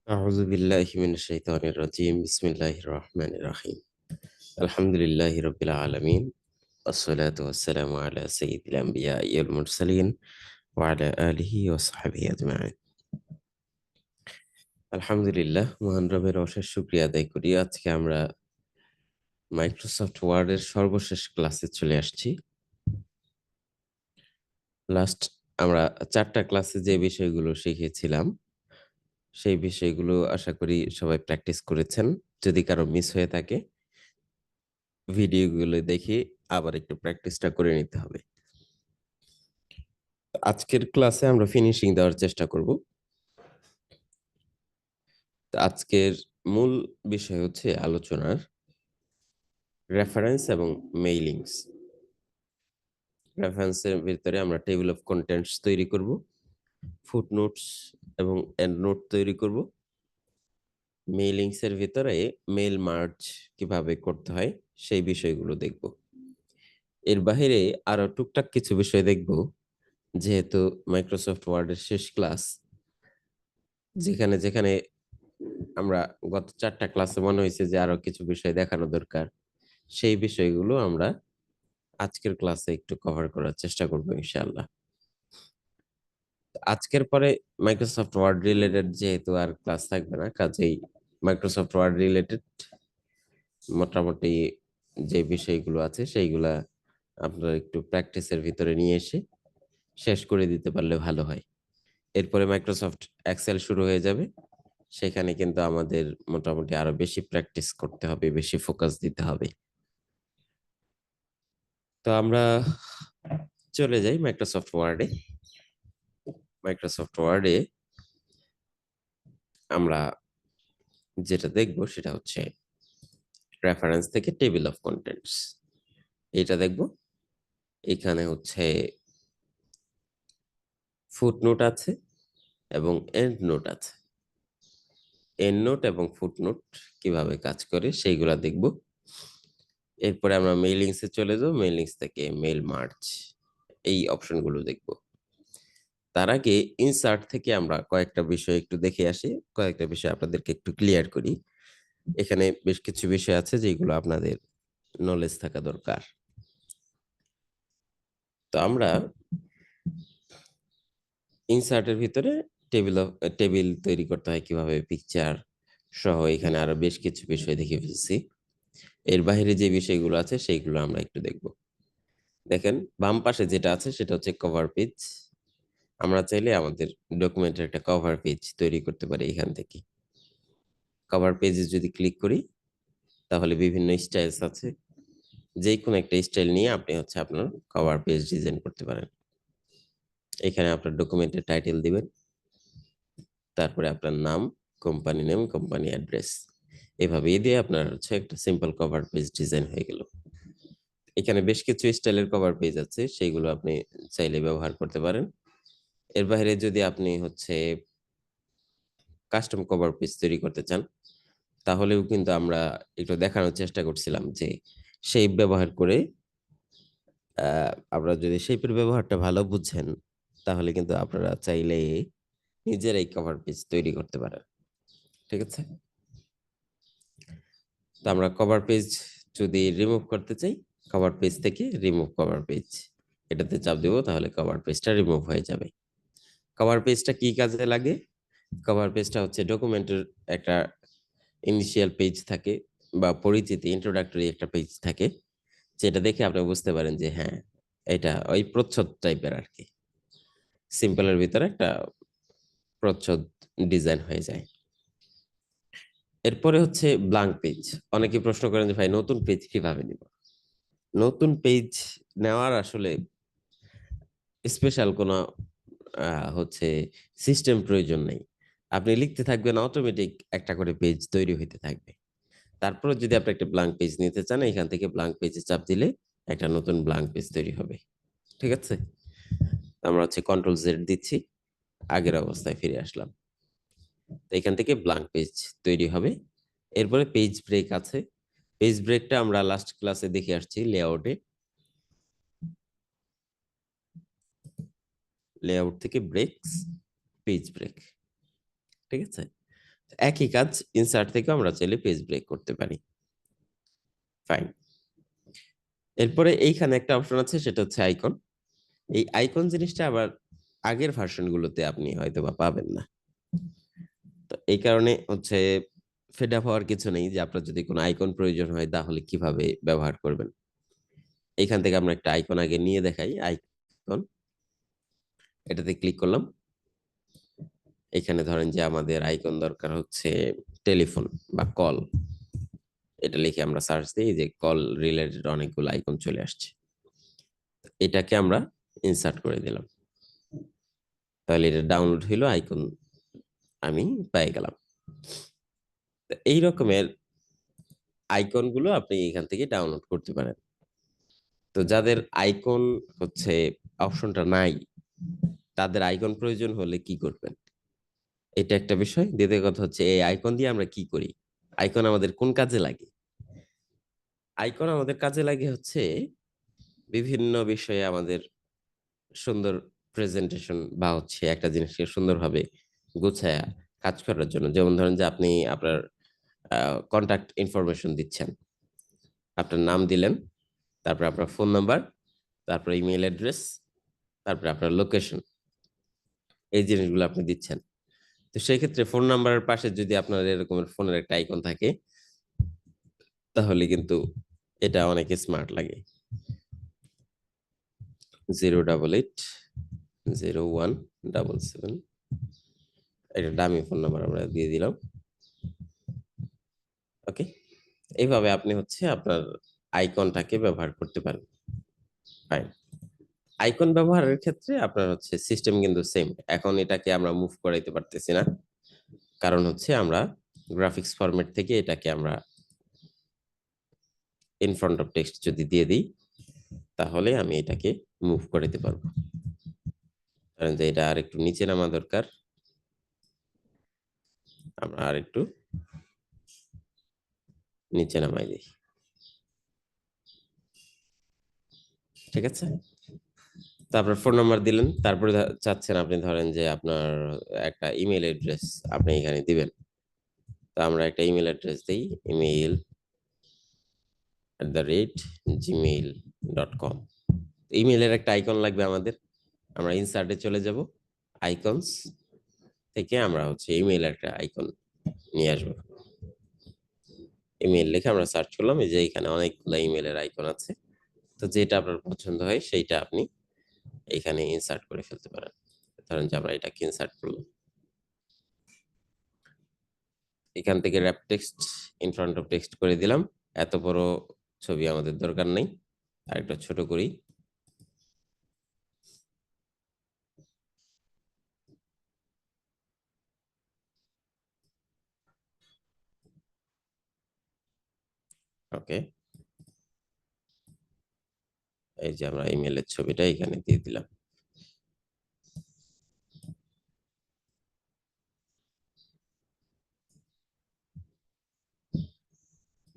أعوذ بالله من الشيطان الرجيم بسم الله الرحمن الرحيم الحمد لله رب العالمين والصلاة والسلام على سيد الأنبياء والمرسلين وعلى آله وصحبه أجمعين আলহামদুলিল্লাহ মহান রবের অশেষ শুকরিয়া আদায় করি। আজকে আমরা মাইক্রোসফট ওয়ার্ডের সর্বশেষ ক্লাসে চলে আসছি। লাস্ট আমরা 4টা ক্লাসে যে বিষয়গুলো শিখেছিলাম সেই বিষয়গুলো আশা করি সবাই প্র্যাকটিস করেছেন। যদি কারো মিস হয়ে থাকে ভিডিওগুলো দেখে আবার একটু প্র্যাকটিসটা করে নিতে হবে। আজকের ক্লাসে আমরা ফিনিশিং দেওয়ার চেষ্টা করব। তো আজকের মূল বিষয় হচ্ছে আলোচনার রেফারেন্স এবং মেইলিংস। রেফারেন্সের ভিতরে আমরা টেবিল অফ কন্টেন্টস তৈরি করব, ফুটনোটস এবং এন্ড নোট তৈরি করব। মেইলিংস এর ভিতরে মেইল মার্জ কিভাবে করতে হয় সেই বিষয়গুলো দেখব। এর বাইরে আরো টুকটাক কিছু বিষয় দেখব, যেহেতু মাইক্রোসফট ওয়ার্ডের শেষ ক্লাস, যেখানে যেখানে আমরা গত 4টা ক্লাসে মনে হয়েছে যে আরো কিছু বিষয় দেখানো দরকার, সেই বিষয়গুলো আমরা আজকের ক্লাসে একটু কভার করার চেষ্টা করবো ইনশাআল্লাহ। আজকের পরে মাইক্রোসফট ওয়ার্ড রিলেটেড যেহেতু আর ক্লাস থাকবে না, কাজেই মাইক্রোসফট ওয়ার্ড রিলেটেড মোটামুটি যে বিষয়গুলো আছে সেইগুলা আপনারা একটু প্র্যাকটিসের ভিতরে নিয়ে এসে শেষ করে দিতে পারলে ভালো হয়। এরপরে মাইক্রোসফট এক্সেল শুরু হয়ে যাবে। সেখানে কিন্তু আমাদের মোটামুটি আরো বেশি প্র্যাকটিস করতে হবে, বেশি ফোকাস দিতে হবে। তো আমরা চলে যাই মাইক্রোসফট ওয়ার্ডে। মাইক্রোসফট ওয়ার্ডে আমরা যেটা দেখব সেটা হচ্ছে রেফারেন্স থেকে টেবিল অফ কন্টেন্টস। এটা দেখব। এখানে হচ্ছে ফুটনোট আছে এবং এন্ড নোট আছে। এন্ড নোট এবং ফুটনোট কিভাবে কাজ করে সেইগুলা দেখব। এরপরে আমরা মেইলিংসে চলে যাব। মেইলিংস থেকে মেইল মার্জ, এই অপশনগুলো দেখব। তার আগে ইনসার্ট থেকে আমরা কয়েকটা বিষয় একটু দেখে আসি, কয়েকটা বিষয় আপনাদেরকে একটু ক্লিয়ার করি। এখানে বেশ কিছু বিষয় আছে যেগুলো আপনাদের নলেজ থাকা দরকার। তো আমরা ইনসার্টের ভিতরে টেবিল তৈরি করতে হয় কিভাবে, পিকচার সহ এখানে আরো বেশ কিছু বিষয় দেখে ফেলছি। এর বাইরে যে বিষয়গুলো আছে সেইগুলো আমরা একটু দেখব। দেখেন বাম পাশে যেটা আছে সেটা হচ্ছে কভার পেজ। আমরা চাইলে আমাদের ডকুমেন্টের একটা কভার পেজ তৈরি করতে পারি। এখান থেকে কভার পেজে যদি ক্লিক করি তাহলে বিভিন্ন স্টাইলস আছে। যে কোনো একটা স্টাইল নিয়ে আপনি হচ্ছে আপনার কভার পেজ ডিজাইন করতে পারেন। এখানে আপনার ডকুমেন্টের টাইটেল দিবেন, তারপরে আপনার নাম, কোম্পানি নেম, কোম্পানি অ্যাড্রেস, এভাবে দিয়ে আপনার হচ্ছে একটা সিম্পল কভার পেজ ডিজাইন হয়ে গেল। এখানে বেশ কিছু স্টাইলের কভার পেজ আছে, সেইগুলো আপনি চাইলে ব্যবহার করতে পারেন। এর বাইরে যদি আপনি হচ্ছে কাস্টম কভার পেজ তৈরি করতে চান, তাহলেও কিন্তু আমরা একটু দেখানোর চেষ্টা করছিলাম যে শেপ ব্যবহার করে আপনারা যদি শেপের ব্যবহারটা ভালো বুঝেন তাহলে কিন্তু আপনারা চাইলে নিজেরাই কভার পেজ তৈরি করতে পারেন। ঠিক আছে? তো আমরা কভার পেজ যদি রিমুভ করতে চাই, কভার পেজ থেকে রিমুভ কভার পেজ এটাতে চাপ দেব, তাহলে কভার পেজটা রিমুভ হয়ে যাবে। কভার পেজটা কি কাজে লাগে? কভার পেজটা হচ্ছে ডকুমেন্টের একটা ইনিশিয়াল পেজ থাকে বা পরিচিতি ইন্ট্রোডাক্টরি একটা পেজ থাকে, যেটা দেখে আপনি বুঝতে পারেন যে হ্যাঁ, এটা ওই প্রচ্ছদ টাইপের আর কি। সিম্পলের ভিতরে একটা প্রচ্ছদ ডিজাইন হয়ে যায়। এরপরে হচ্ছে ব্ল্যাঙ্ক পেজ। অনেকে প্রশ্ন করেন যে ভাই নতুন পেজ কিভাবে নিব? নতুন পেজ নেওয়ার আসলে স্পেশাল কোনো হচ্ছে সিস্টেম প্রয়োজন নেই। আপনি লিখতে থাকবেন, অটোমেটিক একটা করে পেজ তৈরি হইতে থাকবে। তারপরে যদি আপনি একটা ব্ল্যাঙ্ক পেজ নিতে চান, এখান থেকে ব্ল্যাঙ্ক পেজে চাপ দিলে একটা নতুন ব্ল্যাঙ্ক পেজ তৈরি হবে। ঠিক আছে? আমরা হচ্ছে কন্ট্রোল জেড দিচ্ছি, আগের অবস্থায় ফিরে আসলাম। তো এখান থেকে ব্ল্যাঙ্ক পেজ তৈরি হবে। এরপরে পেজ ব্রেক আছে। পেজ ব্রেকটা আমরা লাস্ট ক্লাসে দেখে আসছি লেআউটে। লেআউট থেকে ব্রেকস, পেজ ব্রেক। ঠিক আছে? একই কাজ ইনসার্ট থেকে আমরা চাইলে পেজ ব্রেক করতে পারি। ফাইন। এরপরে এইখানে একটা অপশন আছে, সেটা হচ্ছে আইকন। এই আইকন জিনিসটা আবার আগের ভার্সন গুলোতে আপনি হয়তো বা পাবেন না। তো এই কারণে হচ্ছে ফেড আপ হওয়ার কিছু নেই, যে আপনার যদি কোনো আইকন প্রয়োজন হয় তাহলে কিভাবে ব্যবহার করবেন। এইখান থেকে আমরা একটা আইকন আগে নিয়ে দেখাই। আইকন, এটাতে ক্লিক করলাম। এখানে ধরেন যে আমাদের আইকন দরকার হচ্ছে টেলিফোন বা কল, এটা লিখে আমরা সার্চ দিই, যে কল রিলেটেড অনেকগুলো আইকন চলে আসছে। এটাকে আমরা ইনসার্ট করে দিলাম, তাহলে এটা ডাউনলোড হইলো, আইকন আমি পেয়ে গেলাম। এই রকমের আইকন গুলো আপনি এখান থেকে ডাউনলোড করতে পারেন। তো যাদের আইকন হচ্ছে অপশনটা নাই, তাদের আইকন প্রয়োজন হলে কি করবেন, এটা একটা বিষয়। দ্বিতীয় কথা হচ্ছে এই আইকন দিয়ে আমরা কি করি, আইকন আমাদের কোন কাজে লাগে। আইকন আমাদের কাজে লাগে হচ্ছে বিভিন্ন বিষয়ে আমাদের সুন্দর প্রেজেন্টেশন বা হচ্ছে একটা জিনিসকে সুন্দরভাবে গুছায়া কাজ করার জন্য। যেমন ধরেন যে আপনি আপনার কন্টাক্ট ইনফরমেশন দিচ্ছেন, আপনার নাম দিলেন, তারপর আপনার ফোন নাম্বার, তারপর ইমেল অ্যাড্রেস, তারপরে আপনার লোকেশন, এই জিনিসগুলো আপনি দিচ্ছেন। তো সেই ক্ষেত্রে ফোন নাম্বারের পাশে যদি আপনার এরকমের ফোনের একটা আইকন থাকে, তাহলে কিন্তু এটা অনেক স্মার্ট লাগে। 088 0177, একটা দামি ফোন নাম্বার আমরা দিয়ে দিলাম। ওকে, এইভাবে আপনি হচ্ছে আপনার আইকনটাকে ব্যবহার করতে পারেন। ফাইন। আইকন ব্যবহারের ক্ষেত্রে আপনার হচ্ছে সিস্টেম কিন্তু সেম। এখন এটাকে আমরা মুভ করাইতে পারতেছি না, কারণ হচ্ছে আমরা গ্রাফিক্স ফরম্যাট থেকে এটাকে আমরা ইন ফ্রন্ট অফ টেক্সট যদি দিয়ে দিই, তাহলে আমি এটাকে মুভ করাইতে পারবো। ধরেন যে এটা আর একটু নিচে নামা দরকার, আমরা আর একটু নিচে নামাই দিই। ঠিক আছে, তারপর ফোন নাম্বার দিলেন, তারপরে চাচ্ছেন আপনি ধরেন যে আপনার একটা ইমেল অ্যাড্রেস আপনি এখানে দিবেন। তো আমরা একটা ইমেল অ্যাড্রেস দিই, email@gmail.com। ইমেলের একটা আইকন লাগবে আমাদের, আমরা ইনসার্টে চলে যাব, আইকনস থেকে আমরা হচ্ছে ইমেল একটা আইকন নিয়ে আসবো। ইমেল লিখে আমরা সার্চ করলাম, এই যে এখানে অনেকগুলো ইমেলের আইকন আছে। তো যেটা আপনার পছন্দ হয় সেইটা আপনি এখানে ইনসার্ট করে ফেলতে পারেন। ধরেন যে আমরা এটাকে ইনসার্ট করলাম, এখান থেকে rap text in front of text করে দিলাম। এত বড় ছবি আমাদের দরকার নেই, আর একটা ছোট করি। ওকে, এই যে আমরা ইমেলের ছবিটা এখানে দিয়ে দিলাম।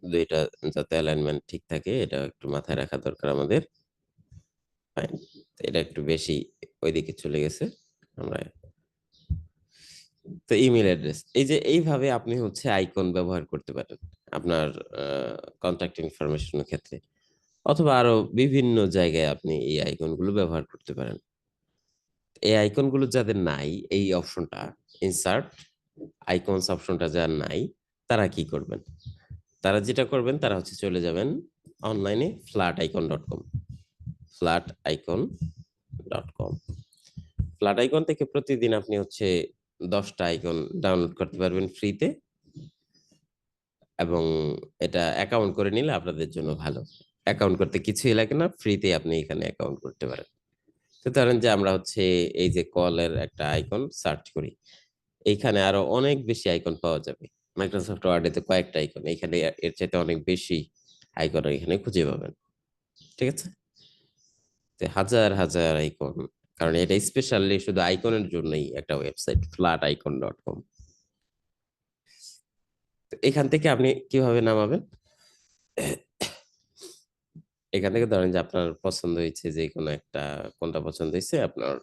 দুইটা যাতে অ্যালাইনমেন্ট ঠিক থাকে, এটা একটু মাথায় রাখা দরকার আমাদের। ফাইন, এটা একটু বেশি ওইদিকে চলে গেছে। আমরা তো ইমেল অ্যাড্রেস, এই যে এইভাবে আপনি হচ্ছে আইকন ব্যবহার করতে পারেন আপনার কন্টাক্ট ইনফরমেশনের ক্ষেত্রে, অথবা আরো বিভিন্ন জায়গায় আপনি এই আইকন গুলো ব্যবহার করতে পারেন। এই আইকন গুলো যাদের নাই, এই অপশনটা ইনসার্ট আইকনস অপশনটা যার নাই, তারা কি করবেন, তারা যেটা করবেন তারা হচ্ছে চলে যাবেন অনলাইনে flaticon.com, flaticon.com। ফ্ল্যাট আইকন থেকে প্রতিদিন আপনি হচ্ছে 10টা আইকন ডাউনলোড করতে পারবেন ফ্রিতে, এবং এটা অ্যাকাউন্ট করে নিলে আপনাদের জন্য ভালো। অ্যাকাউন্ট করতে কিছুই লাগে না, ফ্রিতে আপনি এখানে অ্যাকাউন্ট করতে পারেন। তো ধরেন যে আমরা হচ্ছে এই যে কলের একটা আইকন সার্চ করি, এইখানে আরো অনেক বেশি আইকন পাওয়া যাবে। মাইক্রোসফট ওয়ার্ডে তো কয়েকটা আইকন, এখানে এর চাইতে অনেক বেশি আইকন এখানে খুঁজে পাবেন। ঠিক আছে, তো হাজার হাজার আইকন, কারণ এটা স্পেশালি শুধু আইকনের জন্যই একটা ওয়েবসাইট, flaticon.com। এখান থেকে আপনি কিভাবে নামাবেন, এখান থেকে ধরেন যে আপনার পছন্দ হয়েছে যে কোনো একটা, কোনটা পছন্দ হয়েছে আপনার,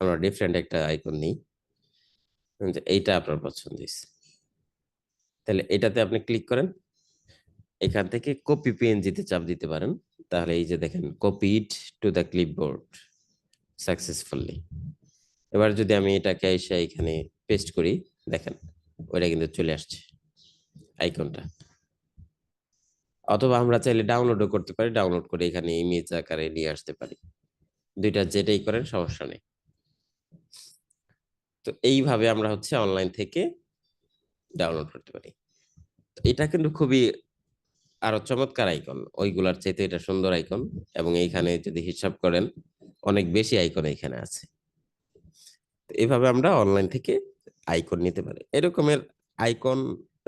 আমরা ডিফারেন্ট একটা আইকন নিই। যে এইটা আপনার পছন্দ হয়েছে, তাহলে এটাতে আপনি ক্লিক করেন। এখান থেকে কপি পিএনজিতে চাপ দিতে পারেন। তাহলে এই যে দেখেন, copied to the clipboard successfully. এবার যদি আমি এটাকে এসে এখানে পেস্ট করি, দেখেন ওইটা কিন্তু চলে আসছে আইকনটা। অথবা আমরা চাইলে ডাউনলোডও করতে পারি, ডাউনলোড করে এখানে ইমেজ আকারে নিয়ে আসতে পারি। দুইটা যেটাই করেন সমস্যা নেই। তো এইভাবে আমরা হচ্ছে অনলাইন থেকে ডাউনলোড করতে পারি। এটা কিন্তু খুবই আরো চমৎকার আইকন, ওইগুলার চাইতে এটা সুন্দর আইকন। এবং এইখানে যদি হিসাব করেন, অনেক বেশি আইকন এখানে আছে। তো এইভাবে আমরা অনলাইন থেকে আইকন নিতে পারি। এরকমের আইকন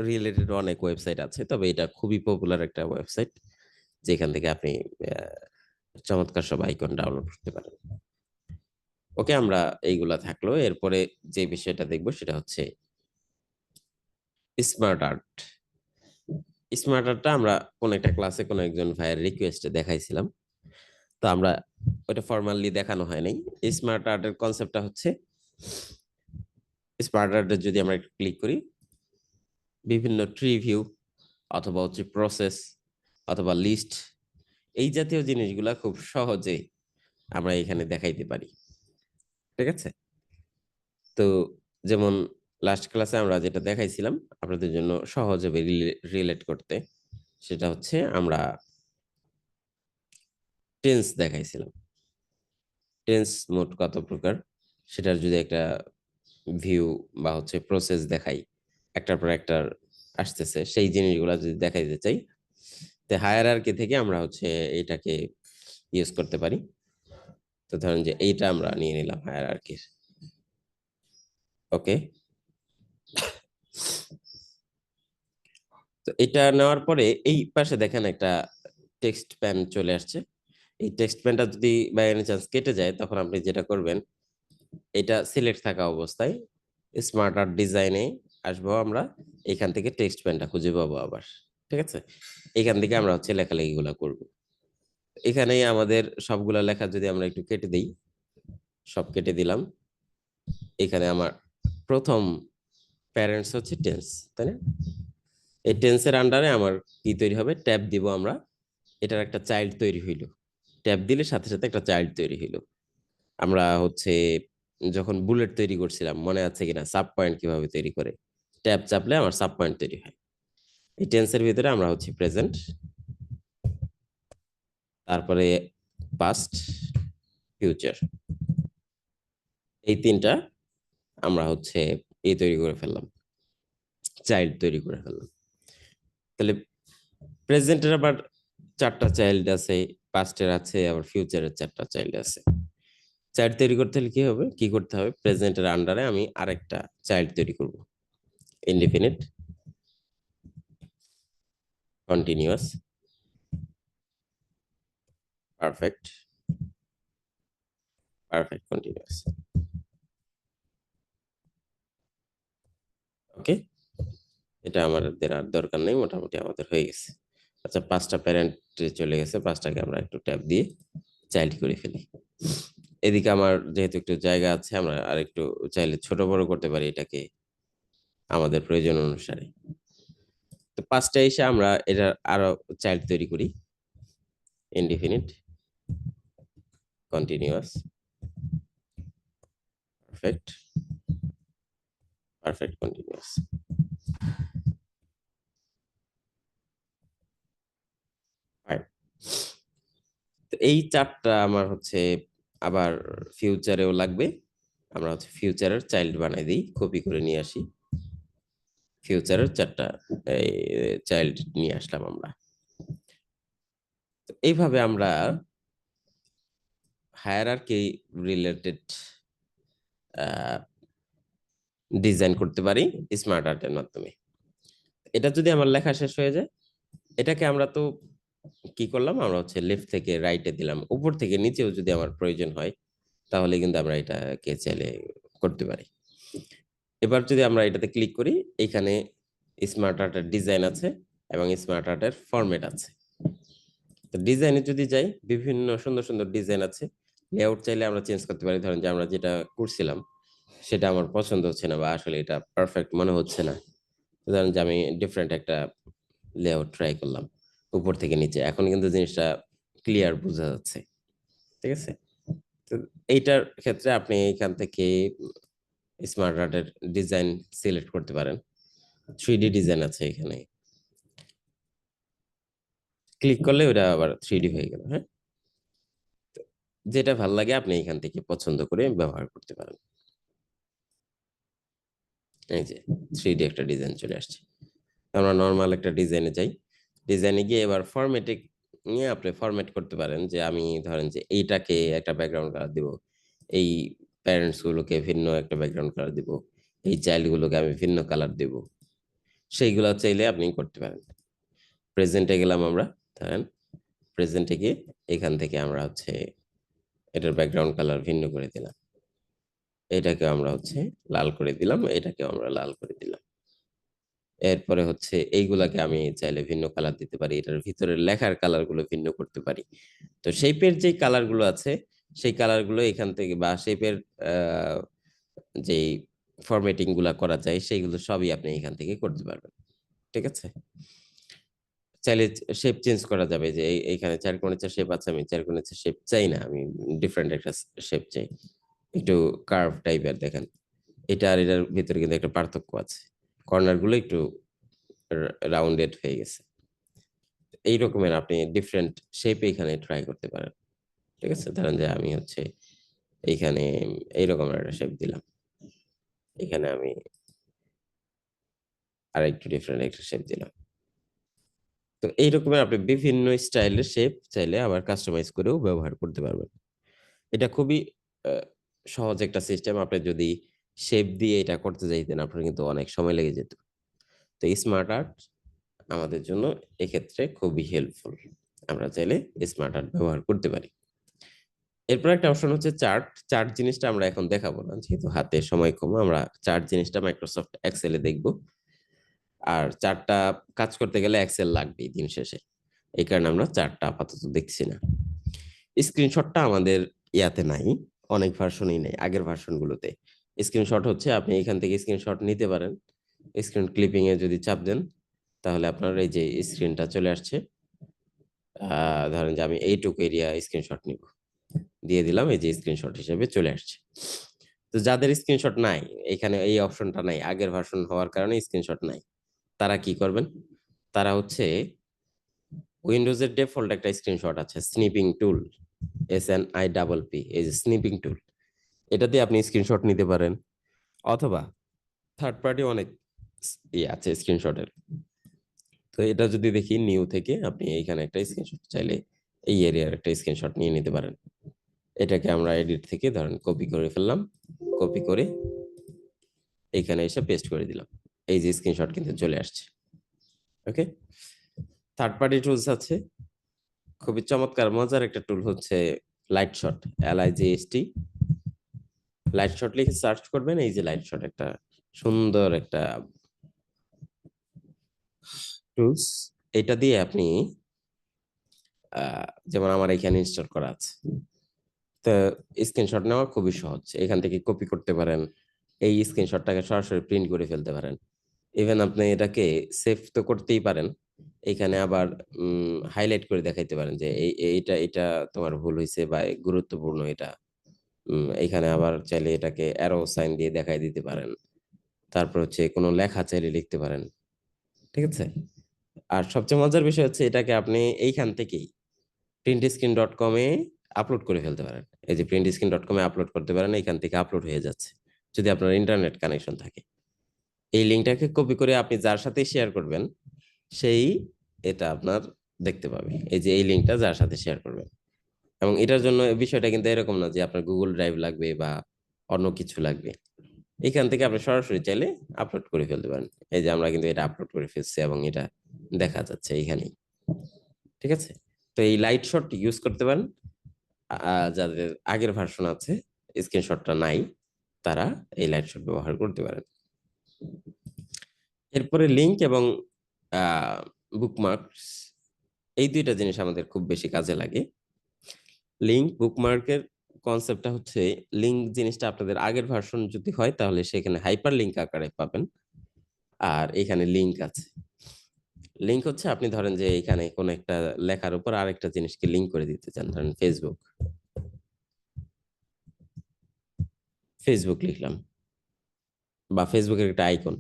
রিলেটেড অনেক ওয়েবসাইট আছে, তবে এটা খুবই পপুলার একটা ওয়েবসাইট, যেখান থেকে আপনি চমৎকার সব আইকন ডাউনলোড করতে পারেন। ওকে, আমরা এইগুলা থাকলো। এরপরে যে বিষয়টা দেখবো সেটা হচ্ছে স্মার্ট আর্ট। স্মার্ট আর্টটা আমরা কোন একটা ক্লাসে কোন একজন ভাইয়ের রিকোয়েস্টে দেখাইছিলাম। তো আমরা ওটা ফর্মালি দেখানো হয় নাই। স্মার্ট আর্টের কনসেপ্টটা হচ্ছে, স্মার্ট আর্টে যদি আমরা ক্লিক করি, বিভিন্ন ট্রি ভিউ অথবা হচ্ছে প্রসেস অথবা লিস্ট, এই জাতীয় জিনিসগুলা খুব সহজে আমরা এখানে দেখাইতে পারি। ঠিক আছে? তো যেমন লাস্ট ক্লাসে আমরা যেটা দেখাইছিলাম আপনাদের জন্য সহজ হবে রিলেট করতে, সেটা হচ্ছে আমরা টেন্স দেখাইছিলাম। টেন্স মোট কত প্রকার সেটার যদি একটা ভিউ বা হচ্ছে প্রসেস দেখাই, একটার পর একটার আসতেছে, সেই জিনিসগুলো যদি দেখাইতে চাই, তো হায়ারার্কি থেকে আমরা হচ্ছে এটাকে ইউজ করতে পারি। তো ধরেন যে এইটা আমরা নিয়ে নিলাম হায়ারার্কির। ওকে, তো এটা নেওয়ার পরে এই পাশে দেখেন একটা টেক্সট প্যান চলে আসছে। এই টেক্সট প্যানটা যদি বাই এনি চান্স কেটে যায়, তখন আপনি যেটা করবেন, এটা সিলেক্ট থাকা অবস্থায় স্মার্ট আর্ট ডিজাইনে আসবো আমরা, এখান থেকে টেক্সট প্যানটা খুঁজে পাবো আবার। ঠিক আছে? এখান থেকে আমরা হচ্ছে লেখালেখি গুলা করবো। এখানেই আমাদের সবগুলা লেখা যদি আমরা একটু কেটে দিই, সব কেটে দিলাম। এখানে আমার প্রথম প্যারেন্টস হচ্ছে টেন্স, তাই না? এই টেন্সের আন্ডারে আমার কি তৈরি হবে, ট্যাব দিব আমরা। এটার একটা চাইল্ড তৈরি হইলো, ট্যাব দিলে সাথে সাথে একটা চাইল্ড তৈরি হইলো। আমরা হচ্ছে যখন বুলেট তৈরি করছিলাম, মনে আছে কিনা, সাব পয়েন্ট কিভাবে তৈরি করে, ট্যাব চাপলে আমার সাব পয়েন্ট তৈরি হয়। এই টেন্সের ভিতরে আমরা হচ্ছে প্রেজেন্ট, তারপরে পাস্ট, ফিউচার, এই তিনটা আমরা হচ্ছে এই তৈরি করে ফেললাম, চাইল্ড তৈরি করে ফেললাম। তাহলে প্রেজেন্টের আবার চারটা চাইল্ড আছে, পাস্টের আছে, আবার ফিউচারের চারটা চাইল্ড আছে। চাইল্ড তৈরি করতে হলে কি হবে, কি করতে হবে, প্রেজেন্টের আন্ডারে আমি আরেকটা চাইল্ড তৈরি করব, indefinite, continuous, perfect, perfect continuous. Okay, এটা আমাদের আর দরকার নেই, মোটামুটি আমাদের হয়ে গেছে। আচ্ছা, পাঁচটা প্যারেন্ট চলে গেছে, পাঁচটাকে আমরা একটু ট্যাব দিয়ে চাইল্ড করে ফেলি। এদিকে আমার যেহেতু একটু জায়গা আছে, আমরা আর একটু চাইলে ছোট বড় করতে পারি এটাকে আমাদের প্রয়োজন অনুসারে। তো পাঁচটা এসে আমরা এটা আরো চাইল্ড তৈরি করি, indefinite, continuous, perfect, perfect continuous. তো এই চারটা আমার হচ্ছে আবার ফিউচারেও লাগবে। আমরা হচ্ছে ফিউচারের চাইল্ড বানাই দিই, কপি করে নিয়ে আসি, ফিউচারের চারটা চাইল্ড নিয়ে আসলাম আমরা। তো এইভাবে আমরা হায়ারার্কি রিলেটেড ডিজাইন করতে পারি স্মার্ট আর্টের মাধ্যমে। এটা যদি আমার লেখা শেষ হয়ে যায়, এটাকে আমরা তো কি করলাম, আমরা হচ্ছে লেফট থেকে রাইটে দিলাম, উপর থেকে নিচেও যদি আমার প্রয়োজন হয়, তাহলে কিন্তু আমরা এটাকে চাইলে করতে পারি। এবার যদি আমরা এটাতে ক্লিক করি, এখানে স্মার্ট আর্টের ডিজাইন আছে এবং স্মার্ট আর্টের ফরম্যাট আছে। তো ডিজাইনে যদি যাই, বিভিন্ন সুন্দর সুন্দর ডিজাইন আছে। লেআউট চাইলে আমরা চেঞ্জ করতে পারি, ধরেন যে আমরা যেটা করছিলাম সেটা আমার পছন্দ হচ্ছে না, বা আসলে এটা পারফেক্ট মনে হচ্ছে না। ধরেন যে আমি ডিফারেন্ট একটা লেআউট ট্রাই করলাম উপর থেকে নিচে, এখন কিন্তু জিনিসটা ক্লিয়ার বোঝা যাচ্ছে। ঠিক আছে? তো এইটার ক্ষেত্রে আপনি এখান থেকে স্মার্ট আর্টের ডিজাইন সিলেক্ট করতে পারেন। 3D ডিজাইন আছে এখানে। ক্লিক করলে ওটা আবার 3D হয়ে গেল। হ্যাঁ? যেটা ভাল লাগে আপনি এখান থেকে পছন্দ করে ব্যবহার করতে পারেন। এই যে 3D একটা ডিজাইন চলে আসছে। আমরা নরমাল একটা ডিজাইনে যাই। ডিজাইনে গিয়ে এবার ফরম্যাটে নিয়ে আপনি ফরম্যাট করতে পারেন যে আমি ধরেন যে এইটাকে একটা ব্যাকগ্রাউন্ড কালার দিব। এই প্যারেন্টস গুলোকে ভিন্ন একটা ব্যাকগ্রাউন্ড কালার দিব। এই চাইল্ড গুলোকে আমি ভিন্ন কালার দিব। সেইগুলা চাইলে আপনি করতে পারেন। প্রেজেন্টে গেলাম আমরা। ধরেন প্রেজেন্টে গিয়ে এখান থেকে আমরা হচ্ছে এটার ব্যাকগ্রাউন্ড কালার ভিন্ন করে দিলাম। এটাকে আমরা হচ্ছে লাল করে দিলাম, এটাকেও আমরা লাল করে দিলাম। এরপরে হচ্ছে এইগুলাকে আমি চাইলে ভিন্ন কালার দিতে পারি। এটার ভিতরে লেখার কালার গুলো ভিন্ন করতে পারি। তো শেপের যে কালার গুলো আছে সেই কালার গুলো এখান থেকে, বা শেপের যেই ফরম্যাটিং গুলা করা যায় সেইগুলো সবই আপনি এখান থেকে করতে পারবেন। ঠিক আছে? চাইলে শেপ চেঞ্জ করা যাবে যে এইখানে চারকোণের শেপ আছে, আমি চারকোণের শেপ চাই না, আমি ডিফারেন্ট একটা শেপ চাই, একটু কার্ভ টাইপের। দেখেন এটা আর এটার ভিতরে কিন্তু একটা পার্থক্য আছে, কর্নার গুলো একটু রাউন্ডেড হয়ে গেছে। এই রকমের আপনি ডিফারেন্ট শেপ এখানে ট্রাই করতে পারেন। ঠিক আছে? ধরেন যে আমি হচ্ছে এইখানে এইরকম একটা শেপ দিলাম, এখানে আমি আর একটু ডিফারেন্ট একটা শেপ দিলাম। তো এই রকমের আপনি বিভিন্ন স্টাইলের শেপ চাইলে আবার কাস্টমাইজ করেও ব্যবহার করতে পারবেন। এটা খুবই আ সহজ একটা সিস্টেম। আপনি যদি শেপ দিয়ে এটা করতে যাইতেন আপনার কিন্তু অনেক সময় লেগে যেত। তো স্মার্ট আর্ট আমাদের জন্য এক্ষেত্রে খুবই হেল্পফুল। আমরা চাইলে স্মার্ট আর্ট ব্যবহার করতে পারি। এরপর একটা অপশন হচ্ছে চার্ট। চার্ট জিনিসটা আমরা এখন দেখাবো না। যেহেতু হাতে সময় কম, আমরা চার্ট জিনিসটা Microsoft Excel এ দেখব। আর চার্টটা কাজ করতে গেলে Excel লাগবেই দিন শেষে। এই কারণে আমরা চার্টটা আপাতত দেখছি না। স্ক্রিনশটটা আমাদের ইয়াতে নাই। অনেক ভার্সনেই নেই, আগের ভার্সন গুলোতে। স্ক্রিনশট হচ্ছে আপনি এখান থেকে স্ক্রিনশট নিতে পারেন। স্ক্রিন ক্লিপিং এ যদি চাপ দেন, তাহলে আপনার এই যে স্ক্রিনটা চলে আসছে। ধরেন যে আমি এইটুকু এরিয়া স্ক্রিনশট নিব। দিয়ে দিলাম, এই যে স্ক্রিনশট হিসেবে চলে আসছে। তো যাদের স্ক্রিনশট নাই, এখানে এই অপশনটা নাই, আগের ভার্সন হওয়ার কারণে স্ক্রিনশট নাই। তারা কি করবেন? তারা হচ্ছে উইন্ডোজের ডিফল্ট একটা স্ক্রিনশট আছে, স্নিপিং টুল, SNIPP, এই যে স্নিপিং টুল। এটা দিয়ে আপনি স্ক্রিনশট নিতে পারেন, অথবা থার্ড পার্টি অনেক আছে স্ক্রিনশটের। তো এটা যদি দেখি নিউ থেকে, আপনি এইখানে একটা স্ক্রিনশট চাইলে এই এরিয়ার একটা স্ক্রিনশট নিয়ে নিতে পারেন। এটাকে আমরা এডিট থেকে ধরেন কপি করে ফেললাম, কপি করে এইখানে এসে পেস্ট করে দিলাম। এই যে স্ক্রিনশট কিন্তু চলে আসছে। ওকে? থার্ড পার্টি টুলস আছে, খুবই চমৎকার মজার একটা টুল হচ্ছে light shot, LIGHT। Light shot লিখে সার্চ করবেন, এই যে লাইট শট একটা সুন্দর একটা টুলস। এটা দিয়ে আপনি যেমন আমার এখানে ইনস্টল করা আছে, তো স্ক্রিনশট নেওয়া খুবই সহজ। এখান থেকে কপি করতে পারেন, এই স্ক্রিনশটটাকে সরাসরি প্রিন্ট করে ফেলতে পারেন। ইভেন আপনি এটাকে সেভ তো করতেই পারেন। এখানে আবার হাইলাইট করে দেখাইতে পারেন যে এইটা তোমার ভুল হইছে বা গুরুত্বপূর্ণ এটা। এখানে আবার চাইলে এটাকে অ্যারো সাইন দিয়ে দেখাই দিতে পারেন। তারপর হচ্ছে কোনো লেখা চাইলে লিখতে পারেন। ঠিক আছে? আর সবচেয়ে মজার বিষয় হচ্ছে এটাকে আপনি এইখান থেকেই printscreen.com এ আপলোড করে ফেলতে পারেন। এই যে printscreen.com এ আপলোড করতে পারেন, এখান থেকে আপলোড হয়ে যাচ্ছে। যদি আপনার ইন্টারনেট কানেকশন থাকে। এই লিঙ্কটাকে কপি করে আপনি যার সাথেই শেয়ার করবেন, সেই এটা আপনার দেখতে পাবে। এই যে এই লিঙ্কটা যার সাথে শেয়ার করবেন। এবং এটার জন্য বিষয়টা কিন্তু এরকম না যে আপনার Google Drive লাগবে বা অন্য কিছু লাগবে। এখান থেকে আপনি সরাসরি চাইলে আপলোড করে ফেলতে পারেন। এই যে আমরা কিন্তু এটা আপলোড করে ফেলছি এবং এটা দেখা যাচ্ছে এইখানেই। ঠিক আছে? তো এই লাইট শট ইউজ করতে পারেন। যাদের আগের ভার্সন আছে, স্ক্রিনশটটা নাই, তারা এই লাইট শট ব্যবহার করতে পারেন। এরপরে লিঙ্ক এবং আ বুকমার্কস, এই ২ টা জিনিস আমাদের খুব বেশি কাজে লাগে। লিঙ্ক, বুকমার্কের কনসেপ্টটা হচ্ছে লিঙ্ক জিনিসটা আপনাদের আগের ভার্সন যদি হয় তাহলে সেখানে হাইপার লিঙ্ক আকারে পাবেন, আর এখানে লিঙ্ক আছে। লিঙ্ক হচ্ছে আপনি ধরেন যে এখানে কোন একটা লেখার উপর আরেকটা জিনিসকে লিঙ্ক করে দিতে চান, ধরেন ফেসবুক, ফেসবুক লিখলাম, বা ফেসবুকের একটা আইকন,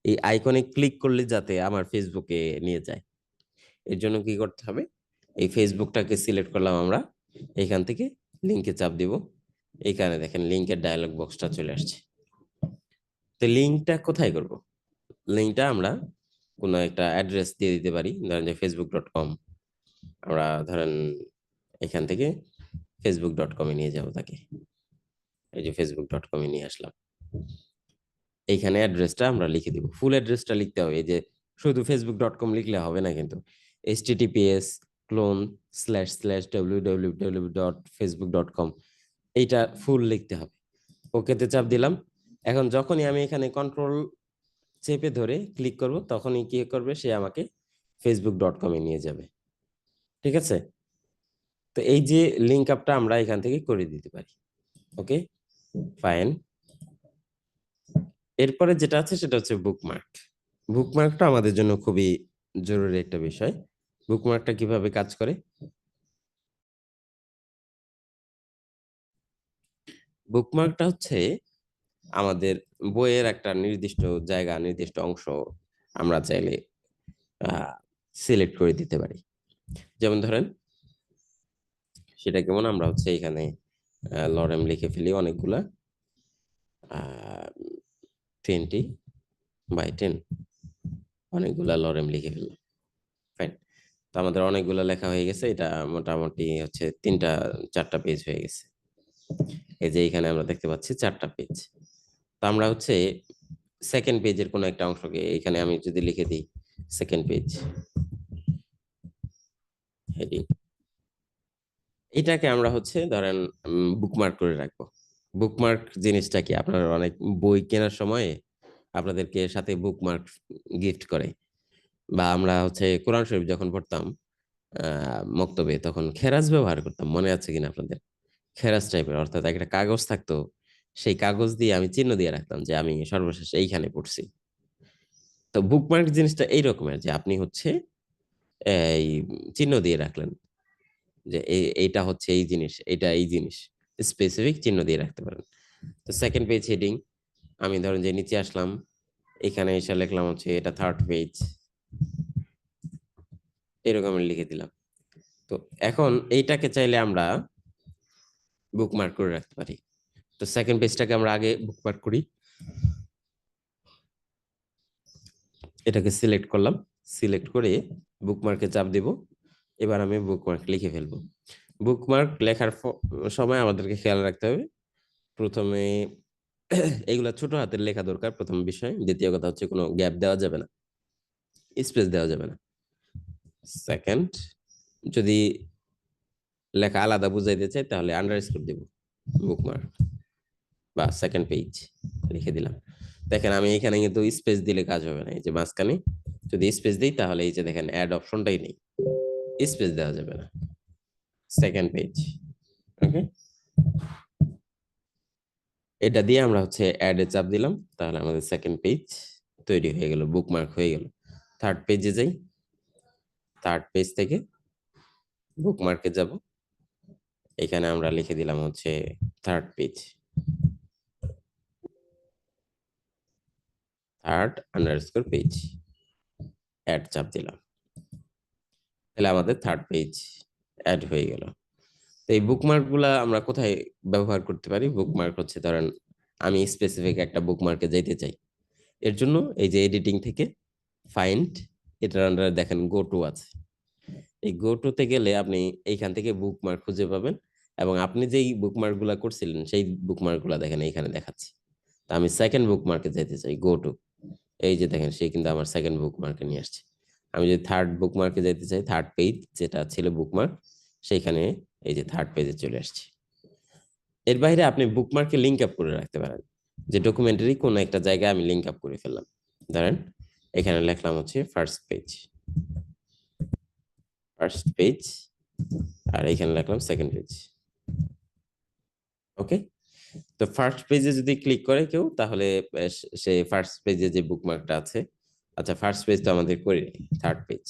এই আইকনে ক্লিক করলে যাতে আমার ফেসবুকে নিয়ে যায়, এর জন্য কি করতে হবে, এই ফেসবুকটাকে সিলেক্ট করলাম আমরা, এখান থেকে লিঙ্কে চাপ দিব, এখানে দেখেন লিঙ্কের ডায়লগ বক্সটা চলে আসছে। তো লিঙ্কটা কোথায় করব? লিঙ্কটা আমরা কোনো একটা অ্যাড্রেস দিয়ে দিতে পারি, ধরেন যে facebook.com, আমরা ধরেন এখান থেকে facebook.com-এ নিয়ে যাব তাকে, এই যে facebook.com-এ নিয়ে আসলাম, এইখানে অ্যাড্রেসটা আমরা লিখে দিব, ফুল অ্যাড্রেসটা লিখতে হবে, এই যে শুধু facebook.com লিখলে হবে না কিন্তু, https://www.facebook.com এইটা ফুল লিখতে হবে। ওকেতে চাপ দিলাম। এখন যখনই আমি এখানে কন্ট্রোল চেপে ধরে ক্লিক করব তখনই কি করবে, সে আমাকে facebook.com-এ নিয়ে যাবে। ঠিক আছে? তো এই যে লিঙ্ক আপটা আমরা এখান থেকে করে দিতে পারি। ওকে, ফাইন। এরপরে যেটা আছে সেটা হচ্ছে বুকমার্ক। বুকমার্কটা আমাদের জন্য খুবই জরুরি একটা বিষয়। বুকমার্কটা কিভাবে কাজ করে? বুকমার্কটা হচ্ছে আমাদের বইয়ের একটা নির্দিষ্ট জায়গা, নির্দিষ্ট অংশ আমরা চাইলে সিলেক্ট করে দিতে পারি। যেমন ধরেন সেটা কেমন, আমরা হচ্ছে এখানে লরেম লিখে ফেলি অনেকগুলা, 20/10 অনেকগুলা লরেম লিখে ফেললাম। ফাইন। তো আমাদের অনেকগুলো লেখা হয়ে গেছে, এটা মোটামুটি হচ্ছে 3-4টা পেজ হয়ে গেছে। এই যে এখানে আমরা দেখতে পাচ্ছি 4টা পেজ। তো আমরা হচ্ছে সেকেন্ড পেজের কোনো একটা অংশকে এখানে আমি যদি লিখে দিই সেকেন্ড পেজ হেডিং, এটাকে আমরা হচ্ছে ধরেন বুকমার্ক করে রাখবো। বুকমার্ক জিনিসটা কি, আপনারা অনেক বই কেনার সময় আপনাদেরকে সাথে বুকমার্ক গিফট করে, বা আমরা হচ্ছে কোরআন শরীফ যখন পড়তাম মক্তবে তখন খেরাজ ব্যবহার করতাম, মনে আছে কিনা আপনাদের? খেরাজ টাইপের, অর্থাৎ একটা কাগজ থাকতো, সেই কাগজ দিয়ে আমি চিহ্ন দিয়ে রাখতাম যে আমি সর্বশেষ এইখানে পড়ছি। তো বুকমার্ক জিনিসটা এই রকমের যে আপনি হচ্ছে এই চিহ্ন দিয়ে রাখলেন যে এইটা হচ্ছে এই জিনিস, এটা এই জিনিস, স্পেসিফিক চিহ্ন দিয়ে রাখতে পারেন। তো সেকেন্ড পেজ হেডিং, আমি ধরেন যে নিচে আসলাম, এখানে এসে লিখলাম হচ্ছে এটা থার্ড পেজ, এরকম লিখে দিলাম। তো এখন এইটাকে চাইলে আমরা বুকমার্ক করে রাখতে পারি। তো সেকেন্ড পেজটাকে আমরা আগে বুকমার্ক করি, এটাকে সিলেক্ট করলাম, সিলেক্ট করে বুকমার্কে চাপ দেব, এবার আমি বুকমার্ক লিখে ফেলবো। বুকমার্ক লেখার সময় আমাদেরকে খেয়াল রাখতে হবে, প্রথমে এইগুলা ছোট হাতের লেখা দরকার, প্রথম বিষয়। দ্বিতীয় কথা হচ্ছে কোনো গ্যাপ দেওয়া যাবে না, স্পেস দেওয়া যাবে না। সেকেন্ড, যদি লেখা আলাদা বুঝাইতে চাই তাহলে আন্ডারস্কোর দিব, বুকমার্ক বা সেকেন্ড পেজ লিখে দিলাম। দেখেন আমি এখানে কিন্তু স্পেস দিলে কাজ হবে না, এই যে মাঝখানে যদি স্পেস দিই তাহলে এই যে দেখেন অ্যাড অপশনটাই নেই, স্পেস দেওয়া যাবে না। সেকেন্ড পেজ, ওকে, এটা দিয়ে আমরা হচ্ছে অ্যাড এ চাপ দিলাম, তাহলে আমাদের সেকেন্ড পেজ তৈরি হয়ে গেল, বুকমার্ক হয়ে গেল। থার্ড পেজে যাই, থার্ড পেজ থেকে বুকমার্কে যাব, এখানে আমরা লিখে দিলাম হচ্ছে third page, third underscore page, add চাপ দিলাম, তাহলে আমাদের থার্ড পেজ অ্যাড হয়ে গেল। তো এই বুকমার্ক গুলা আমরা কোথায় ব্যবহার করতে পারি? বুকমার্ক হচ্ছে ধরেন আমি স্পেসিফিক একটা বুকমার্কে যাইতে চাই, এর জন্য এই যে এডিটিং থেকে ফাইন্ড, এটার আন্ডারে দেখেন গো টু আছে, এই গো টু তে গেলে আপনি এইখান থেকে বুকমার্ক খুঁজে পাবেন, এবং আপনি যেই বুকমার্ক গুলা করছিলেন সেই বুকমার্ক গুলা দেখেন এইখানে দেখাচ্ছে। তা আমি সেকেন্ড বুকমার্কে যাইতে চাই, গো টু, এই যে দেখেন সে কিন্তু আমার সেকেন্ড বুকমার্কে নিয়ে আসছে। আমি যদি থার্ড বুকমার্কে যেতে চাই, থার্ড পেজ যেটা ছিল বুকমার্ক, সেইখানে এই যে থার্ড পেজে চলে আসছে। এর বাইরে আপনি বুকমার্কে লিঙ্ক আপ করে রাখতে পারেন, যে ডকুমেন্টারি কোন একটা জায়গায় আমি লিঙ্ক আপ করে ফেললাম, ধরেন এখানে লিখলাম হচ্ছে ফার্স্ট পেজ, ফার্স্ট পেজ, আর এখানে লিখলাম সেকেন্ড পেজ, ওকে, তো ফার্স্ট পেজে যদি ক্লিক করে কেউ তাহলে সে ফার্স্ট পেজে যে বুকমার্কটা আছে, আচ্ছা ফার্স্ট পেজ তো আমাদের করি, থার্ড পেজ,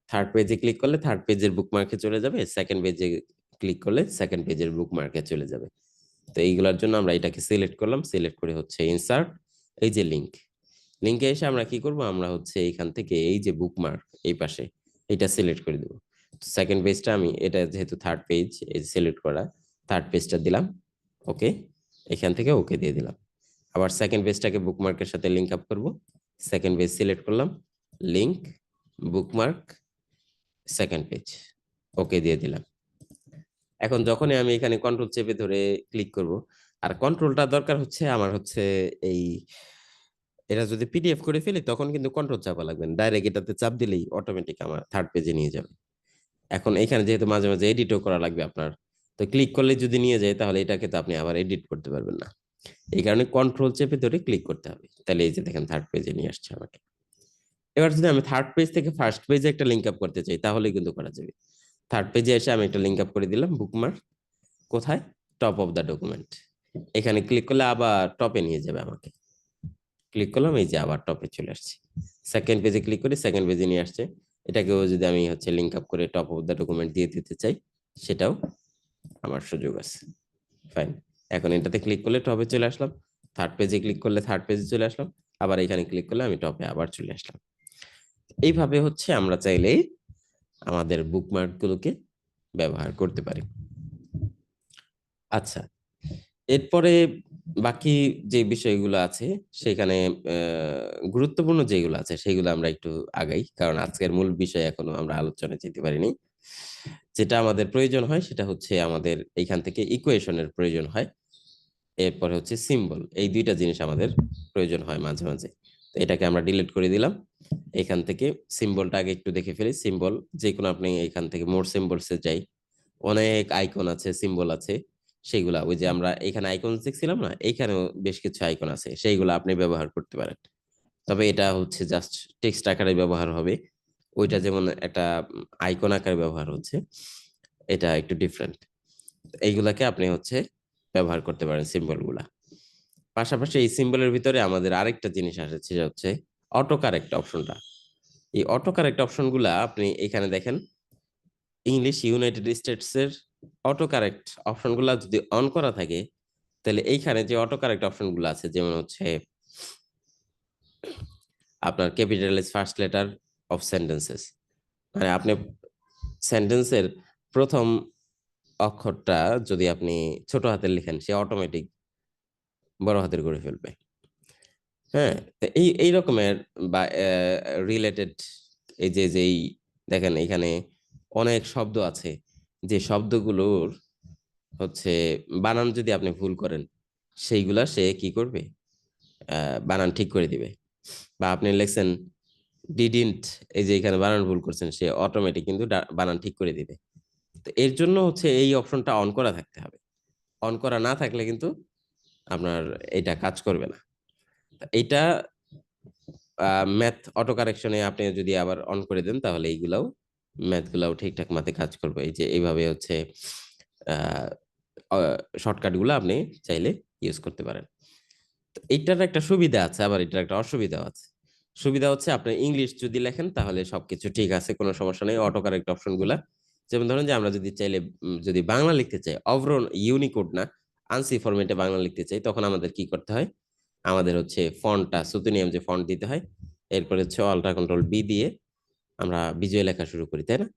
থার্ড পেজে ক্লিক করলে থার্ড পেজের বুকমার্কে চলে যাবে, সেকেন্ড পেজে ক্লিক করলে সেকেন্ড পেজের বুকমার্কে চলে যাবে। তো এইগুলোর জন্য আমরা এটাকে সিলেক্ট করলাম, সিলেক্ট করে হচ্ছে ইনসার্ট, এই যে লিংক, লিংকে এসে আমরা কি করব, আমরা হচ্ছে এইখান থেকে এই যে বুকমার্ক এই পাশে এটা সিলেক্ট করে দেব। সেকেন্ড পেজটা আমি এটা যেহেতু থার্ড পেজ এই সিলেক্ট করা, থার্ড পেজটা দিলাম ওকে, এখান থেকে ওকে দিয়ে দিলাম। আবার সেকেন্ড পেজটাকে বুকমার্কের সাথে লিংক আপ করব, সেকেন্ড পেজ সিলেক্ট করলাম, লিংক, বুকমার্ক, সেকেন্ড পেজ, ওকে দিয়ে দিলাম। এখন যখনই আমি এখানে কন্ট্রোল চেপে ধরে ক্লিক করব, আর কন্ট্রোলটা দরকার হচ্ছে আমার হচ্ছে এই, এটা যদি পিডিএফ করে ফেলি তখন কিন্তু কন্ট্রোল চাপা লাগবে না, ডাইরেক্ট এটাতে চাপ দিলেই অটোমেটিক আমার থার্ড পেজে নিয়ে যাবে। এখন এখানে যেহেতু মাঝে মাঝে এডিটও করা লাগবে আপনার, তো ক্লিক করলে যদি নিয়ে যায় তাহলে এটাকে তো আপনি আবার এডিট করতে পারবেন না, এই কারণে কন্ট্রোল চেপে ধরে ক্লিক করতে হবে, তাহলে এই যে দেখেন থার্ড পেজে নিয়ে আসছে আমাকে। এবার যদি আমি থার্ড পেজ থেকে ফার্স্ট পেজে একটা লিঙ্ক আপ করতে চাই তাহলে কিন্তু করা যাবে। থার্ড পেজে এসে আমি একটা লিঙ্ক আপ করে দিলাম বুকমার্ক, কোথায়, টপ অফ দ্য ডকুমেন্ট, এখানে ক্লিক করলে আবার টপে নিয়ে যাবে আমাকে, ক্লিক করলাম এই যে আবার টপে চলে আসছে, সেকেন্ড পেজে ক্লিক করে সেকেন্ড পেজে নিয়ে আসছে। এটাকেও যদি আমি হচ্ছে লিঙ্ক আপ করে টপ অফ দ্য ডকুমেন্ট দিয়ে দিতে চাই সেটাও আমার সুযোগ আছে, ফাইন। এখন এটাতে ক্লিক করলে টপে চলে আসলাম, থার্ড পেজে ক্লিক করলে থার্ড পেজে চলে আসলাম, আবার এখানে ক্লিক করলে আমি টপে আবার চলে আসলাম। এইভাবে হচ্ছে আমরা চাইলে আমাদের বুকমার্ক গুলোকে ব্যবহার করতে পারি। আচ্ছা, এরপরে বাকি যে বিষয়গুলো আছে সেখানে গুরুত্বপূর্ণ যেগুলো আছে সেগুলো আমরা একটু আগাই, কারণ আজকের মূল বিষয় এখনো আমরা আলোচনায় যেতে পারিনি। যেটা আমাদের প্রয়োজন হয় সেটা হচ্ছে আমাদের এইখান থেকে ইকুয়েশনের প্রয়োজন হয়, এরপরে হচ্ছে সিম্বল, এই দুইটা জিনিস আমাদের প্রয়োজন হয় মাঝে মাঝে। তো এটাকে আমরা ডিলিট করে দিলাম, এখান থেকে সিম্বলটা আগে একটু দেখে ফেলি। সিম্বল যে কোনো আপনি এখান থেকে মোর সিম্বলসে যাই, অনেক আইকন আছে, সিম্বল আছে, সেইগুলা ওই যে আমরা এখানে আইকন দেখছিলাম না, এইখানেও বেশ কিছু আইকন আছে, সেইগুলো আপনি ব্যবহার করতে পারেন। তবে এটা হচ্ছে জাস্ট টেক্সট আকারে ব্যবহার হবে, ওইটা যেমন একটা আইকন আকারে ব্যবহার হচ্ছে, এটা একটু ডিফারেন্ট। এইগুলাকে আপনি হচ্ছে ব্যবহার করতে পারেন সিম্বল গুলা। পাশাপাশি এই সিম্বলের ভিতরে আমাদের আরেকটা জিনিস আসে, সেটা হচ্ছে অটো কারেক্ট অপশনটা। এই অটো কারেক্ট অপশন গুলা আপনি এখানে দেখেন, ইংলিশ ইউনাইটেড স্টেটস এর অটো কারেক্ট অপশন গুলা যদি অন করা থাকে তাহলে এইখানে যে অটো কারেক্ট অপশন গুলো আছে, যেমন হচ্ছে আপনার capitalise first letter of sentences, মানে আপনি সেন্টেন্সের প্রথম অক্ষরটা যদি আপনি ছোট হাতের লিখেন সে অটোমেটিক বড় হাতের করে ফেলবে। হ্যাঁ, তো এই রকমের বা রিলেটেড, এই যে যেই দেখেন এখানে অনেক শব্দ আছে, যে শব্দগুলোর হচ্ছে বানান যদি আপনি ভুল করেন সেইগুলা সে কি করবে, বানান ঠিক করে দিবে। বা আপনি লেখছেন ডিডিন্ট, এই যে এখানে বানান ভুল করছেন সে অটোমেটিক কিন্তু বানান ঠিক করে দিবে। তো এর জন্য হচ্ছে এই অপশনটা অন করা থাকতে হবে, অন করা না থাকলে কিন্তু আপনার এটা কাজ করবে না। এইটা ম্যাথ অটো কারেকশনে আপনি যদি আবার অন করে দেন তাহলে এইগুলাও ম্যাথ গুলাও ঠিকঠাক মতে কাজ করবে। এই যে এইভাবে হচ্ছে শর্টকাট গুলো আপনি চাইলে ইউজ করতে পারেন। তো এইটার একটা সুবিধা আছে, আবার এটার একটা অসুবিধা আছে। সুবিধা হচ্ছে আপনি ইংলিশ যদি লেখেন তাহলে সবকিছু ঠিক আছে, কোনো সমস্যা নেই, অটো কারেক্ট অপশন গুলা। যেমন ধরেন যে আমরা যদি চাইলে যদি বাংলা লিখতে চাই, অভ্র ইউনিকোড না, আনসি ফরম্যাটে বাংলা লিখতে চাই, তখন আমাদের কি করতে হয়, আমাদের হচ্ছে ফন্টটা সুতুনিয়াম যে ফন্ট দিতে হয়, এরপরে হচ্ছে অল্টার কন্ট্রোল বি দিয়ে আমরা বিজয় লেখা শুরু করি, তাই না?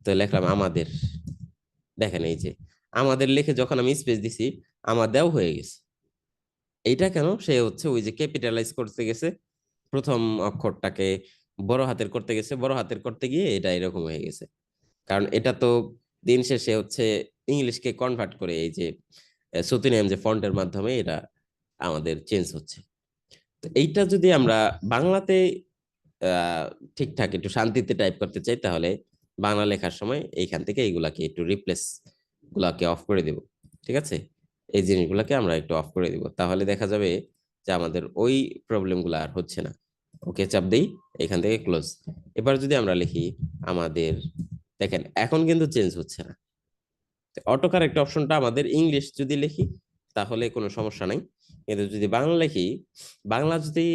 তো লিখলাম আমাদের, দেখেন এই যে আমাদের লিখে যখন আমি স্পেস দিছি আমাদেরও হয়ে গেছে। এইটা কেন, সে হচ্ছে ওই যে ক্যাপিটালাইজ করতে গেছে, প্রথম অক্ষরটাকে বড় হাতের করতে গেছে, বড় হাতের করতে গিয়ে এটা এরকম হয়ে গেছে। কারণ এটা তো দিন শেষে হচ্ছে ইংলিশকে কনভার্ট করে এই যে সুতুনিয়াম যে ফন্টের মাধ্যমে এটা আমাদের চেঞ্জ হচ্ছে। তো এইটা যদি আমরা বাংলাতে আহ ঠিকঠাক একটু শান্তিতে টাইপ করতে চাই তাহলে বাংলা লেখার সময় এইখান থেকে এইগুলাকে একটু রিপ্লেস গুলাকে অফ করে দিব, ঠিক আছে? এই জিনিসগুলোকে আমরা একটু অফ করে দিব, তাহলে দেখা যাবে যে আমাদের ওই প্রবলেম গুলো আর হচ্ছে না। ওকে চাপ দেই, এখান থেকে ক্লোজ। এবার যদি আমরা লিখি আমাদের, দেখেন এখন কিন্তু চেঞ্জ হচ্ছে না, অটো কারেক্ট অপশনটা আমাদের ইংলিশ যদি লিখি তাহলে কোনো সমস্যা নাই, কিন্তু যদি বাংলা লিখি, বাংলা যদি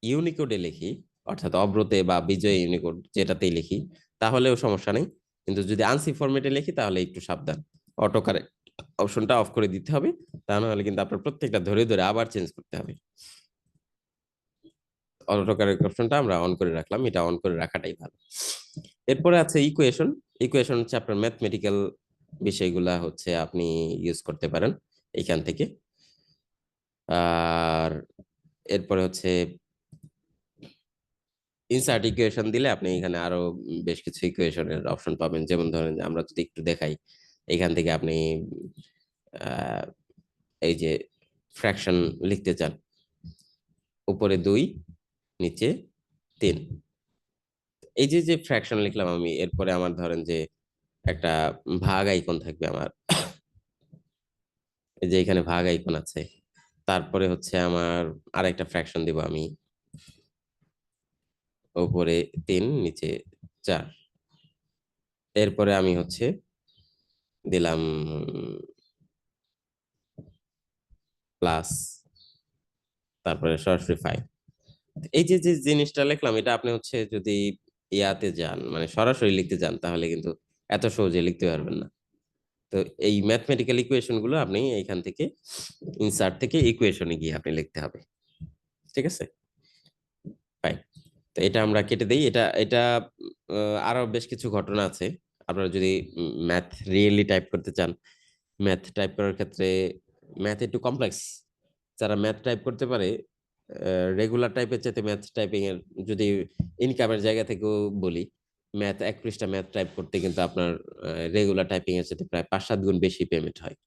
ইউনিকোডে লিখি অর্থাৎ অব্রতে বা বিজয় ইউনিকোড যেটাতেই লিখি তাহলেও সমস্যা নেই, কিন্তু যদি আনসি ফরম্যাটে লিখি তাহলে একটু সাবধান, অটো কারেক্ট অপশনটা অফ করে দিতে হবে, তা নাহলে কিন্তু আপনার প্রত্যেকটা ধরে ধরে আবার চেঞ্জ করতে হবে। অটো কারেক্ট অপশনটা আমরা অন করে রাখলাম, এটা অন করে রাখাটাই ভালো। এরপরে আছে ইকুয়েশন। ইকুয়েশন হচ্ছে আপনার ম্যাথমেটিক্যাল বিষয়গুলা হচ্ছে আপনি ইউজ করতে পারেন এইখান থেকে। আর এরপরে হচ্ছে ইনসার্ট ইকুয়েশন দিলে আপনি এখানে আরো বেশ কিছু ইকুয়েশনের অপশন পাবেন, যেমন ধরেন আমরা যদি একটু দেখাই এখান থেকে আপনি আহ, এই যে ফ্র্যাকশন লিখতে চান, উপরে 2 নিচে 3, এই যে যে ফ্র্যাকশন লিখলাম আমি, এরপরে আমার ধরেন যে একটা ভাগ আইকন থাকবে আমার, এই যে এখানে ভাগ আইকন আছে, তারপরে হচ্ছে আমার আরেকটা ফ্র্যাকশন দিব আমি, উপরে 3 নিচে 4, এরপরে আমি হচ্ছে দিলাম প্লাস, তারপরে সরাসরি 5। এই যে যে জিনিসটা লিখলাম এটা আপনি হচ্ছে যদি ইয়াতে যান মানে সরাসরি লিখতে যান তাহলে কিন্তু এত সহজে লিখতে পারবেন না। তো এই ম্যাথমেটিক্যাল ইকুয়েশন গুলো আপনি এইখান থেকে ইনসার্ট থেকে ইকুয়েশনে গিয়ে আপনি লিখতে হবে, ঠিক আছে? ফাইন। তো এটা আমরা কেটে দেই, এটা এটা আরো বেশ কিছু ঘটনা আছে। আপনারা যদি ম্যাথ রিয়েলি টাইপ করতে চান, ম্যাথ টাইপ করার ক্ষেত্রে ম্যাথ একটু কমপ্লেক্স, যারা ম্যাথ টাইপ করতে পারে রেগুলার টাইপের চাইতে ম্যাথ টাইপিং এর, যদি ইনকামের জায়গা থেকেও বলি, ম্যাথ 1 পৃষ্ঠা ম্যাথ টাইপ করতে কিন্তু আপনার রেগুলার টাইপিং এর চাইতে প্রায় 5-7 গুণ বেশি পেমেন্ট হয়।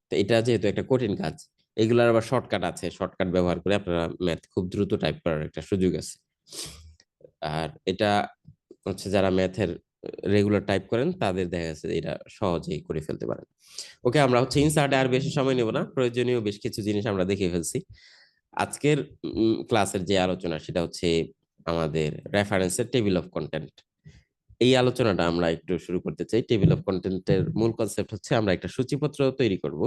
তো এটা যেহেতু একটা কঠিন কাজ, এগুলার আবার শর্টকাট আছে, শর্টকাট ব্যবহার করে আপনারা ম্যাথ খুব দ্রুত টাইপ করার একটা সুযোগ আছে। আর এটা হচ্ছে যারা ম্যাথের রেগুলার টাইপ করেন তাদের দেখা যাচ্ছে যে এটা সহজেই করে ফেলতে পারেন। ওকে, আমরা হচ্ছে ইনসার্টে আর বেশি সময় নেব না, প্রয়োজনীয় বেশ কিছু জিনিস আমরা দেখে ফেলছি। আজকের ক্লাসের যে আলোচনা সেটা হচ্ছে আমাদের রেফারেন্সের টেবিল অফ কন্টেন্ট। এই আলোচনাটা আমরা একটু শুরু করতে চাই। টেবিল অফ কন্টেন্টের মূল কনসেপ্ট হচ্ছে আমরা একটা সূচিপত্র তৈরি করব,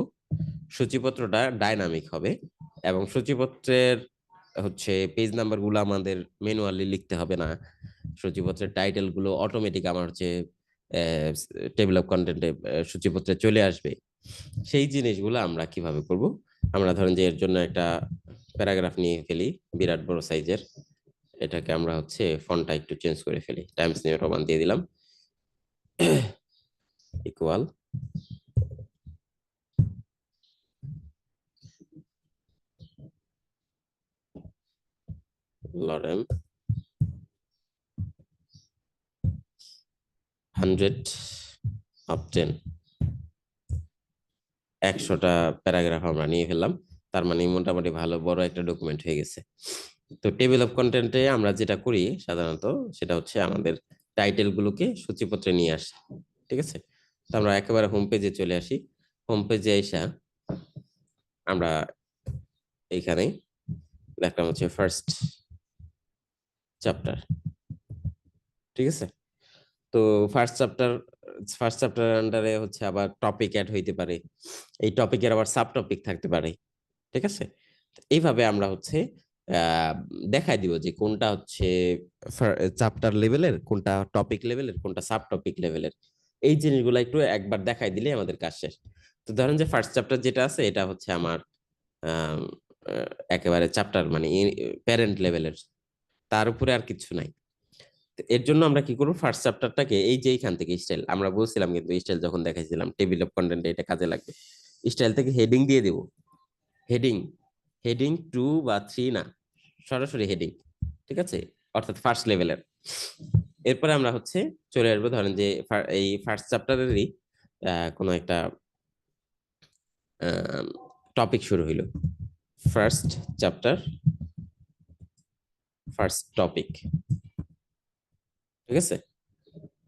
সূচিপত্রটা ডাইনামিক হবে এবং সূচিপত্রের হচ্ছে পেজ নাম্বার গুলো আমাদের ম্যানুয়ালি লিখতে হবে না, সূচিপত্রের টাইটেল গুলো অটোমেটিক আমার হচ্ছে টেবিল অফ কন্টেন্টে সূচিপত্রে চলে আসবে। সেই জিনিসগুলো আমরা কিভাবে করব, আমরা ধরেন যে এর জন্য একটা প্যারাগ্রাফ নিয়ে ফেলি বিরাট বড় সাইজের, এটাকে আমরা হচ্ছে ফন্টটা একটু চেঞ্জ করে ফেলি, টাইমস নিউ রোমান দিয়ে দিলাম, ইকুয়াল লরেম 100/10, 100টা প্যারাগ্রাফ আমরা নিয়ে ফেললাম, তার মানে মোটামুটি ভালো বড় একটা ডকুমেন্ট হয়ে গেছে। তো টেবিল অফ কন্টেন্টে আমরা যেটা করি সাধারণত সেটা হচ্ছে আমাদের টাইটেল গুলোকে সূচিপত্রে নিয়ে আসি, ঠিক আছে? তো আমরা একেবারে হোম পেজে চলে আসি, হোম পেজে এসে আমরা এইখানে দেখলাম হচ্ছে ফার্স্ট চ্যাপ্টার, ঠিক আছে? তো ফার্স্ট চ্যাপ্টার আন্ডারে হচ্ছে আবার টপিক অ্যাড হইতে পারে, এই টপিকের আবার সাব টপিক থাকতে পারে, ঠিক আছে? এইভাবে আমরা হচ্ছে আহ দেখাই দিব যে কোনটা হচ্ছে চ্যাপ্টার লেভেলের, কোনটা টপিক লেভেলের, কোনটা সাব টপিক লেভেলের, এই জিনিসগুলো একটু একবার দেখাই দিলে আমাদের কাজ শেষ। তো ধরেন যে ফার্স্ট চ্যাপ্টার যেটা আছে এটা হচ্ছে আমার আহ, একেবারে চ্যাপ্টার মানে প্যারেন্ট লেভেলের, তার উপরে আর কিছু নাই। তো এর জন্য আমরা কি করবো, ফার্স্ট চ্যাপ্টারটাকে এই যে এইখান থেকে স্টাইল আমরা বলছিলাম, কিন্তু স্টাইল যখন দেখাইছিলাম টেবিল অফ কন্টেন্টে এটা কাজে লাগবে, স্টাইল থেকে হেডিং দিয়ে দিব, হেডিং, হেডিং 2 বা 3 না, সরাসরি হেডিং, ঠিক আছে? অর্থাৎ ফার্স্ট লেভেলের। এরপরে আমরা হচ্ছে চলে আসবো, ধরেন যে এই ফার্স্ট চ্যাপ্টারেরই কোনো একটা টপিক শুরু হইলো, ফার্স্ট চ্যাপ্টার ফার্স্ট টপিক, ঠিক আছে?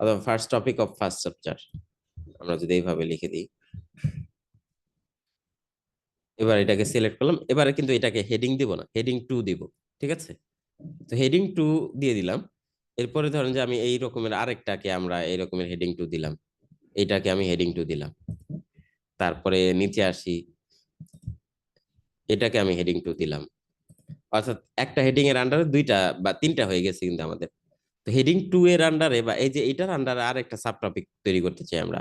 অথবা first topic of first chapter, আমরা যদি এইভাবে লিখে দিই, এবার এটাকে সিলেক্ট করলাম, এবারে কিন্তু এটাকে হেডিং দিব না, হেডিং 2 দিব, ঠিক আছে? তো হেডিং 2 দিয়ে দিলাম। এরপরে ধরেন যে আমি এই রকমের আরেকটাকে আমরা এই রকমের হেডিং 2 দিলাম, এটাকে আমি হেডিং 2 দিলাম। তারপরে নিচে আসি, এটাকে আমি হেডিং 2 দিলাম। অর্থাৎ একটা হেডিং এর আন্ডারে দুইটা বা তিনটা হয়ে গেছে কিন্তু আমাদের। তো হেডিং 2 এর আন্ডারে বা এই যে এটার আন্ডারে আর একটা সাব টপিক তৈরি করতে চাই আমরা।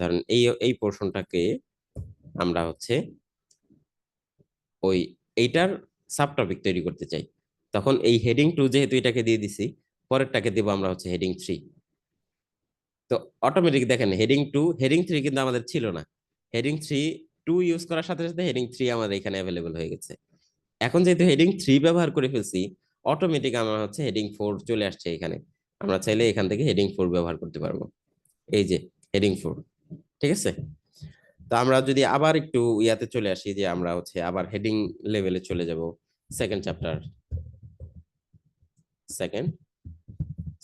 ধরেন এই এই পোর্শনটাকে আমরা হচ্ছে ওই এইটার সাব টপিক তৈরি করতে চাই। তখন এই হেডিং 2 যেহেতু এটাকে দিয়ে দিছি, পরেরটাকে দেব আমরা হচ্ছে হেডিং 3। তো অটোমেটিক দেখেন হেডিং 3 কিন্তু আমাদের ছিল না। হেডিং 3 2 ইউজ করার সাথে সাথে হেডিং 3 আমাদের এখানে অ্যাভেলেবল হয়ে গেছে। এখন যেহেতু হেডিং 3 ব্যবহার করে ফেলছি, অটোমেটিক আমার হচ্ছে হেডিং 4 চলে আসছে এখানে। আমরা চাইলে এখান থেকে হেডিং 4 ব্যবহার করতে পারবো। এই যে হেডিং 4, ঠিক আছে। তো আমরা যদি আবার একটু ইয়াতে চলে আসি, যে আমরা হচ্ছে আবার হেডিং লেভেলে চলে যাব। Second chapter, second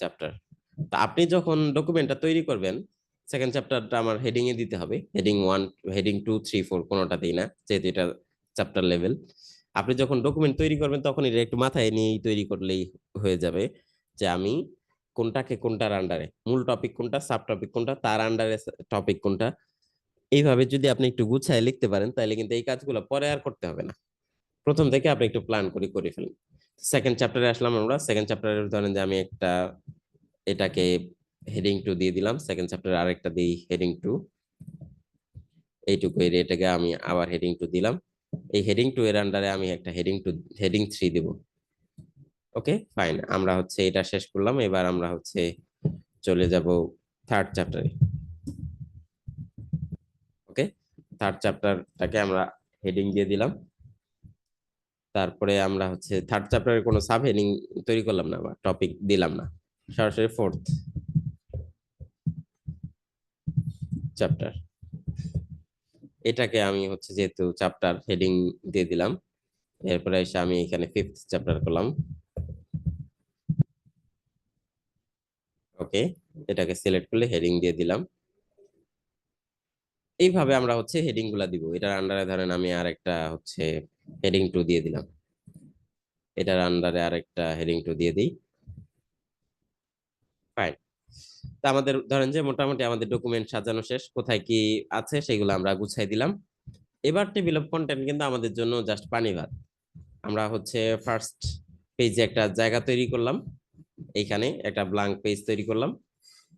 chapter. তা আপনি যখন ডকুমেন্টটা তৈরি করবেন, সেকেন্ড চ্যাপ্টারটা আমার হেডিং এ দিতে হবে। হেডিং 1, হেডিং 2, 3, 4 কোনোটাতেই না, যেহেতু এটা চ্যাপ্টার লেভেল। আপনি যখন ডকুমেন্ট তৈরি করবেন তখন এটা একটু মাথায় নিয়েই তৈরি করলেই হয়ে যাবে, যে আমি কোনটাকে কোনটার আন্ডারে, মূল টপিক কোনটা, সাব টপিক কোনটা, তার আন্ডারে টপিক কোনটা। এইভাবে যদি আপনি একটু গুছায় লিখতে পারেন, তাহলে কিন্তু এই কাজগুলো পরে আর করতে হবে না। প্রথম থেকে আপনি একটু প্ল্যান করে ফেলেন। সেকেন্ড চ্যাপ্টারে আসলাম আমরা। সেকেন্ড চ্যাপ্টারে ধরেন যে আমি একটা এটাকে হেডিং 2 দিয়ে দিলাম, সেকেন্ড চ্যাপ্টারে আরেকটা দিই হেডিং 2। এইটুকু এটাকে আমি আবার হেডিং 2 দিলাম। এই হেডিং 2 এর আন্ডারে আমি একটা হেডিং 3 দেব। ওকে ফাইন, আমরা হচ্ছে এটা শেষ করলাম। এবার আমরা হচ্ছে চলে যাব থার্ড চ্যাপ্টারে। ওকে, থার্ড চ্যাপ্টারটাকে আমরা হেডিং দিয়ে দিলাম। তারপরে আমরা হচ্ছে থার্ড চ্যাপ্টারের কোনো সাব হেডিং তৈরি করলাম না বা টপিক দিলাম না, সরাসরি ফোর্থ চ্যাপ্টার। এটাকে আমি হচ্ছে যেহেতু চ্যাপ্টার হেডিং দিয়ে দিলাম, এরপরে এসে আমি এখানে ফিফথ চ্যাপ্টার করলাম। ওকে, এটাকে সিলেক্ট করলে হেডিং দিয়ে দিলাম। এইভাবে আমরা হচ্ছে হেডিং গুলা দিব। এটার আন্ডারে ধরেন আমি আরেকটা হচ্ছে হেডিং 2 দিয়ে দিলাম। এটার আন্ডারে আরেকটা হেডিং 2 দিয়ে দিই। ফাইন। তা আমাদের ধরেন যে মোটামুটি আমাদের ডকুমেন্ট সাজানো শেষ, কোথায় কি আছে সেগুলো আমরা গুছাই দিলাম। এবার টেবিল অফ কন্টেন্ট কিন্তু আমাদের জন্য জাস্ট পানি ভাত। আমরা হচ্ছে ফার্স্ট পেজে একটা জায়গা তৈরি করলাম, এইখানে একটা ব্ল্যাঙ্ক পেজ তৈরি করলাম।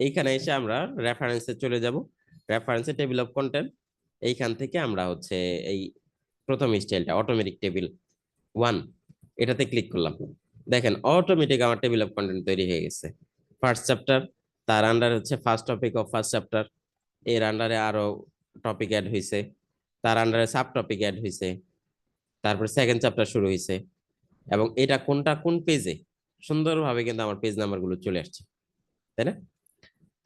এইখানে এসে আমরা রেফারেন্সে চলে যাব। রেফারেন্সে টেবিল অফ কন্টেন্ট, এইখান থেকে আমরা হচ্ছে এই প্রথম স্টাইলটা অটোমেটিক টেবিল 1, এটাতে ক্লিক করলাম। দেখেন অটোমেটিক আমার টেবিল অফ কন্টেন্ট তৈরি হয়ে গেছে। ফার্স্ট চ্যাপ্টার, তার আন্ডারে হচ্ছে first topic of first chapter, এর আন্ডারে আরো টপিক অ্যাড হয়েছে, তার আন্ডারে সাব টপিক অ্যাড হয়েছে, তারপর সেকেন্ড চ্যাপ্টার শুরু হয়েছে। এবং এটা কোনটা কোন পেজে, সুন্দরভাবে কিন্তু আমার পেজ নাম্বার গুলো চলে আসছে, তাই না?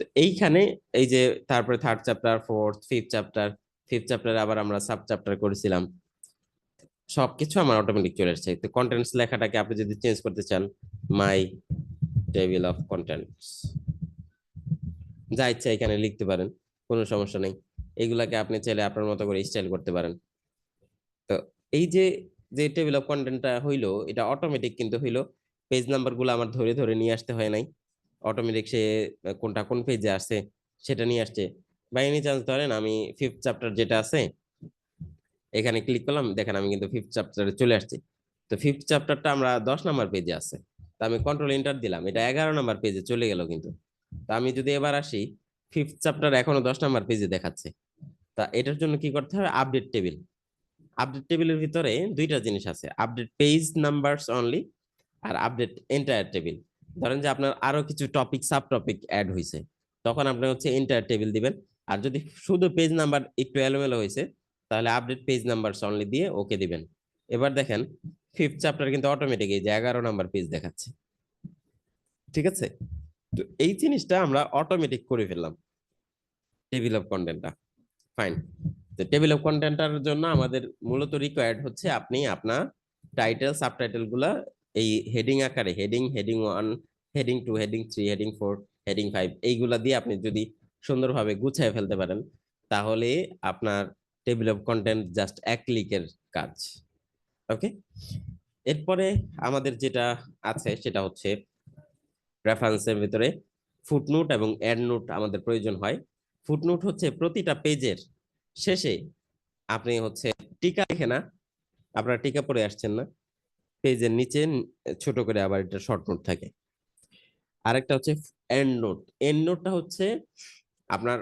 তো এইখানে এই যে তারপরে থার্ড চ্যাপ্টার, ফোর্থ, ফিফথ চ্যাপ্টারে আবার আমরা সাব চ্যাপ্টার করেছিলাম। সবকিছু আমার অটোমেটিক চলে আসছে। তো কন্টেন্টস লেখাটাকে আপনি যদি চেঞ্জ করতে চান, মাই টেবিল অফ কন্টেন্টস, যা ইচ্ছা এখানে লিখতে পারেন, কোনো সমস্যা নেই। এগুলাকে আপনি চাইলে আপনার মতো করে স্টাইল করতে পারেন। তো এই যে যে টেবিল অফ কন্টেন্টটা হইলো, এটা অটোমেটিক কিন্তু হইলো। পেজ নাম্বার গুলো আমার ধরে ধরে নিয়ে আসতে হয় নাই, অটোমেটিক সে কোনটা কোন পেজে আসছে সেটা নিয়ে আসছে। বাই এনি চান্স ধরেন আমি ফিফথ চ্যাপ্টার যেটা আছে, এখানে ক্লিক করলাম, দেখেন আমি কিন্তু ফিফথ চ্যাপ্টারে চলে আসছি। তো ফিফথ চ্যাপ্টারটা আমরা 10 নম্বর পেজে আছে। তা আমি কন্ট্রোল এন্টার দিলাম, এটা 11 নম্বর পেজে চলে গেল কিন্তু। তা আমি যদি এবার আসি, ফিফথ চ্যাপ্টার এখনো 10 নম্বর পেজে দেখাচ্ছে। তা এটার জন্য কি করতে হবে, আপডেট টেবিল। আপডেট টেবিলের ভিতরে দুইটা জিনিস আছে, আপডেট পেজ নাম্বারস অনলি আর আপডেট এন্টায়ার টেবিল। ধরেন যে আপনার আরো কিছু টপিক সাব টপিক অ্যাড হয়েছে, তখন আপনি হচ্ছে এন্টায়ার টেবিল দিবেন। আর যদি শুধু পেজ নাম্বার একটু এলোমেলো হয়েছে, তাহলে আপডেট পেজ নাম্বার অনলি দিয়ে ওকে দিবেন। এবার দেখেন ফিফথ চ্যাপ্টার কিন্তু অটোমেটিক এই যে 11 নম্বর পেজ দেখাচ্ছে, ঠিক আছে। তো এই জিনিসটা আমরা অটোমেটিক করে ফেললাম টেবিল অফ কন্টেন্টটা। ফাইন। তো টেবিল অফ কন্টেন্টের জন্য আমাদের মূলত রিকোয়ার্ড হচ্ছে আপনি আপনার টাইটেল সাবটাইটেল গুলা এই হেডিং আকারে, heading 1, heading 2, heading 3, heading 4, heading 5 এইগুলা দিয়ে আপনি যদি সুন্দরভাবে গুছিয়ে ফেলতে পারেন, তাহলে আপনার টেবিল অফ কন্টেন্ট জাস্ট এক ক্লিকের কাজ। ওকে, এরপরে আমাদের যেটা আছে সেটা হচ্ছে রেফারেন্সের ভিতরে ফুটনোট এবং এন্ড নোট আমাদের প্রয়োজন হয়। ফুটনোট হচ্ছে প্রতিটা পেজের শেষে আপনি হচ্ছে টিকা লিখে না, আপনারা টিকা পড়ে আসছেন না, পেজের নিচে ছোট করে আবার এটা শর্ট নোট থাকে। আরেকটা হচ্ছে এন্ড নোট। এন্ড নোটটা হচ্ছে আপনার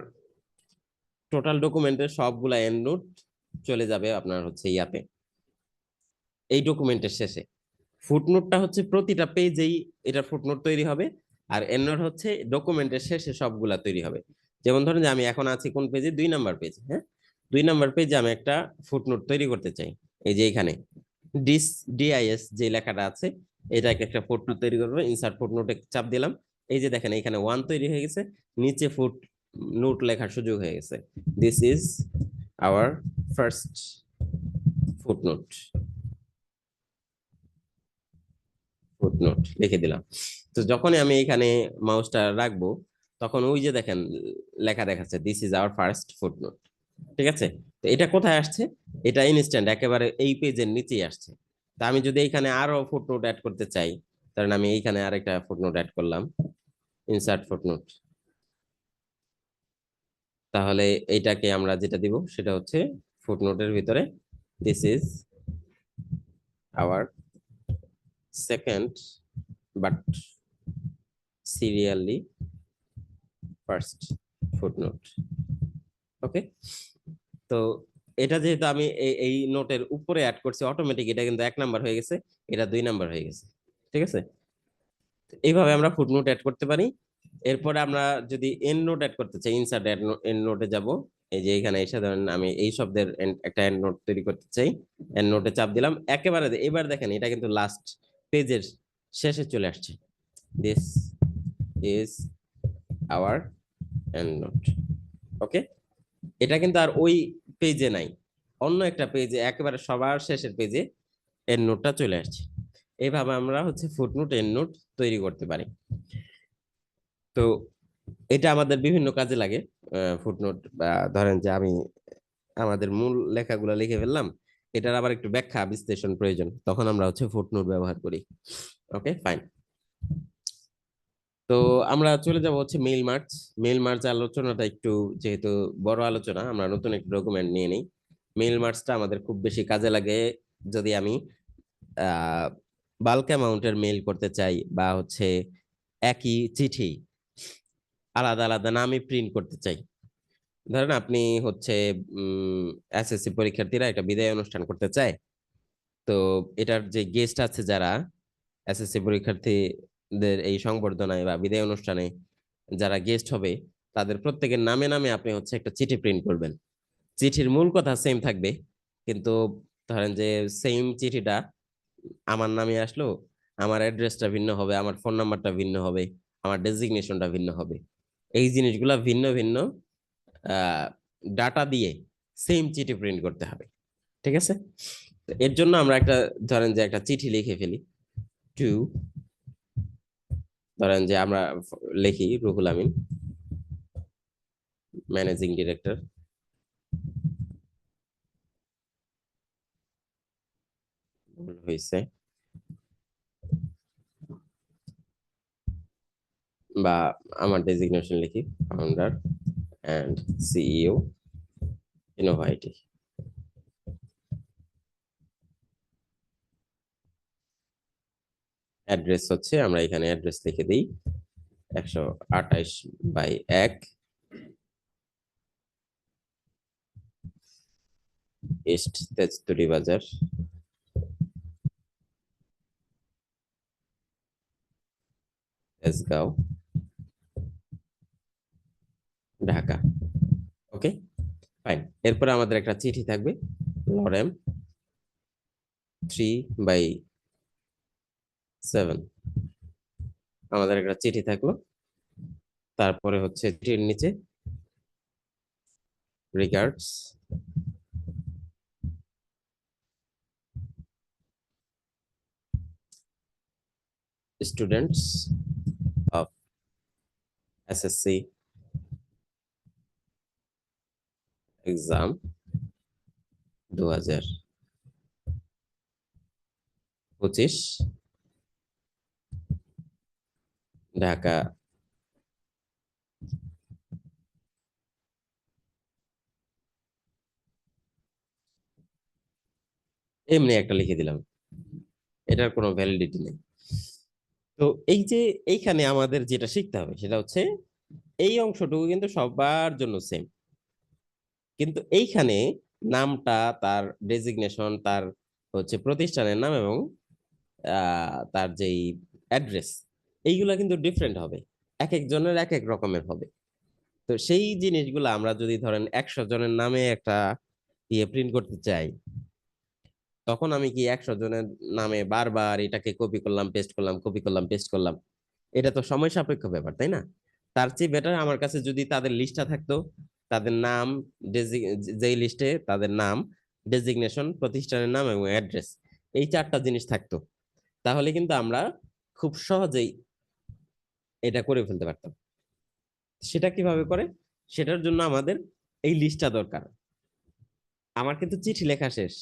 টোটাল ডকুমেন্টের সবগুলা এন্ড নোট চলে যাবে আপনার হচ্ছে ইয়াতে, এই ডকুমেন্টের শেষে। ফুটনোটটা হচ্ছে প্রতিটা পেজেই এটা ফুটনোট তৈরি হবে, আর এন্ড নোট হচ্ছে ডকুমেন্টের শেষে সবগুলা তৈরি হবে। যেমন ধরেন যে আমি এখন আছি কোন পেজে, 2 নাম্বার পেজে। হ্যাঁ, 2 নাম্বার পেজে আমি একটা ফুটনোট তৈরি করতে চাই। এই যে এখানে ডিস ডিআইএস যে লেখাটা আছে, এটাকে একটা ফুটনোট তৈরি করবো। ইনসার্ট ফুটনোটে চাপ দিলাম, এই যে দেখেন এখানে 1 তৈরি হয়ে গেছে, নিচে ফুট নোট লেখার সুযোগ হয়ে গেছে। This is our first footnote, footnote লিখে দিলাম। তো যখনই আমি এখানে মাউসটা রাখবো, তখন ওই যে দেখেন লেখা দেখাচ্ছে this is our first footnote. ঠিক আছে, তো এটা কোথায় আসছে? এটা ইনস্ট্যান্ট একেবারে এই পেজের নিচেই আসছে। তা আমি যদি এখানে আরো ফুটনোট অ্যাড করতে চাই, কারণ আমি এইখানে আরেকটা ফুটনোট অ্যাড করলাম, ইনসার্ট ফুটনোট, তাহলে এইটাকে আমরা যেটা দিব সেটা হচ্ছে ফুটনোটের ভিতরে this is our second but serially first footnote. Okay, তো এটা যেহেতু আমি এই নোটের উপরে অ্যাড করছি, অটোমেটিক এটা কিন্তু 1 নাম্বার হয়ে গেছে, এটা 2 নাম্বার হয়ে গেছে। ঠিক আছে, এইভাবে আমরা ফুটনোট অ্যাড করতে পারি। এরপরে আমরা যদি এন্ড নোট অ্যাড করতে চাই, ইনসার্ট এন্ড নোটে যাব। এই যে এখানে এসে ধরেন আমি এই শব্দের একটা এন্ড নোট তৈরি করতে চাই, এন্ড নোটে চাপ দিলাম একেবারে। এবার দেখেন এটা কিন্তু লাস্ট পেজের শেষে চলে আসছে, this is our end note. Okay, এটা কিন্তু আর ওই পেজে নাই, অন্য একটা পেজে একেবারে সবার শেষের পেজে এন্ড নোটটা চলে আসছে। এইভাবে আমরা হচ্ছে ফুটনোট এন্ড নোট তৈরি করতে পারি। তো এটা আমাদের বিভিন্ন কাজে লাগে। ফুটনোট বা ধরেন যে আমি আমাদের মূল লেখাগুলো লিখে ফেললাম, এটার আবার একটু ব্যাখ্যা বিশ্লেষণ প্রয়োজন, তখন আমরা হচ্ছে ফুটনোট ব্যবহার করি। Okay fine. তো আমরা চলে যাব হচ্ছে মেইল মার্চ। মেইল মার্চ আলোচনাটা একটু যেহেতু বড় আলোচনা, আমরা নতুন একটা ডকুমেন্ট নিয়ে নিই। মেইল মার্চটা আমাদের খুব বেশি কাজে লাগে যদি আমি বাল্ক অ্যামাউন্টের মেইল করতে চাই, বা হচ্ছে একই চিঠি আলাদা আলাদা নামে প্রিন্ট করতে চাই। ধরেন আপনি হচ্ছে এসএসসি পরীক্ষার্থীরা একটা বিদায় অনুষ্ঠান করতে চায়। তো এটার যে গেস্ট আছে যারা এসএসসি পরীক্ষার্থীদের এই সংবর্ধনায় বা বিদায় অনুষ্ঠানে যারা গেস্ট হবে, তাদের প্রত্যেকের নামে নামে আপনি হচ্ছে একটা চিঠি প্রিন্ট করবেন। চিঠির মূল কথা সেম থাকবে, কিন্তু ধরেন যে সেম চিঠিটা আমার নামে আসলো, আমার অ্যাড্রেসটা ভিন্ন হবে, আমার ফোন নাম্বারটা ভিন্ন হবে, আমার ডেজিগনেশনটা ভিন্ন হবে। এই জিনিসগুলা ভিন্ন ভিন্ন ডাটা দিয়ে সেম চিঠি প্রিন্ট করতে হবে। ঠিক আছে, তো এর জন্য আমরা একটা ধরেন যে একটা চিঠি লিখে ফেলি টু, ধরেন যে আমরা লিখি রুহুল আমিন, ম্যানেজিং ডিরেক্টর, ভুল হয়েছে, বা আমার ডেজিগনেশন লিখি ফাউন্ডার অ্যান্ড সিইও ইনোভাইটি। অ্যাড্রেস হচ্ছে আমরা এখানে অ্যাড্রেস লিখে দিই 128/1 ইস্ট তেজতুরি বাজার, তেজগাঁও, ঢাকা। Okay fine. এরপরে আমাদের একটা চিঠি থাকবে লরেম 3/7, আমাদের একটা চিঠি থাকলো। তারপরে হচ্ছে চিঠির নিচে regards students of SSC exam 2025 Dhaka এমনি একটা লিখে দিলাম, এটার কোনো ভ্যালিডিটি নেই। তো এই যে এইখানে আমাদের যেটা শিখতে হবে সেটা হচ্ছে এই অংশটুকু কিন্তু সবার জন্য সেম, কিন্তু এইখানে নামটা, তার ডেজিগনেশন, তার হচ্ছে প্রতিষ্ঠানের নাম এবং তার যেই অ্যাড্রেস, এইগুলা কিন্তু ডিফারেন্ট হবে, এক একজনের এক এক রকমের হবে। তো সেই জিনিসগুলো আমরা যদি ধরেন 100 জনের নামে একটা প্রিন্ট করতে চাই, তখন আমি কি 100 জনের নামে বারবার এটাকে কপি করলাম পেস্ট করলাম, কপি করলাম পেস্ট করলাম, এটা তো সময় সাপেক্ষ ব্যাপার, তাই না? তার চেয়ে বেটার আমার কাছে যদি তাদের লিস্টটা থাকতো, তাদের নাম, যেই লিস্টে তাদের নাম, ডেজিগনেশন, প্রতিষ্ঠানের নাম এবং অ্যাড্রেস, এই চারটা জিনিস থাকতো, তাহলে কিন্তু আমরা খুব সহজেই এটা করে ফেলতে পারতাম। সেটা কিভাবে করে? সেটার জন্য আমাদের এই লিস্টটা দরকার। আমার কিন্তু চিঠি লেখা শেষ,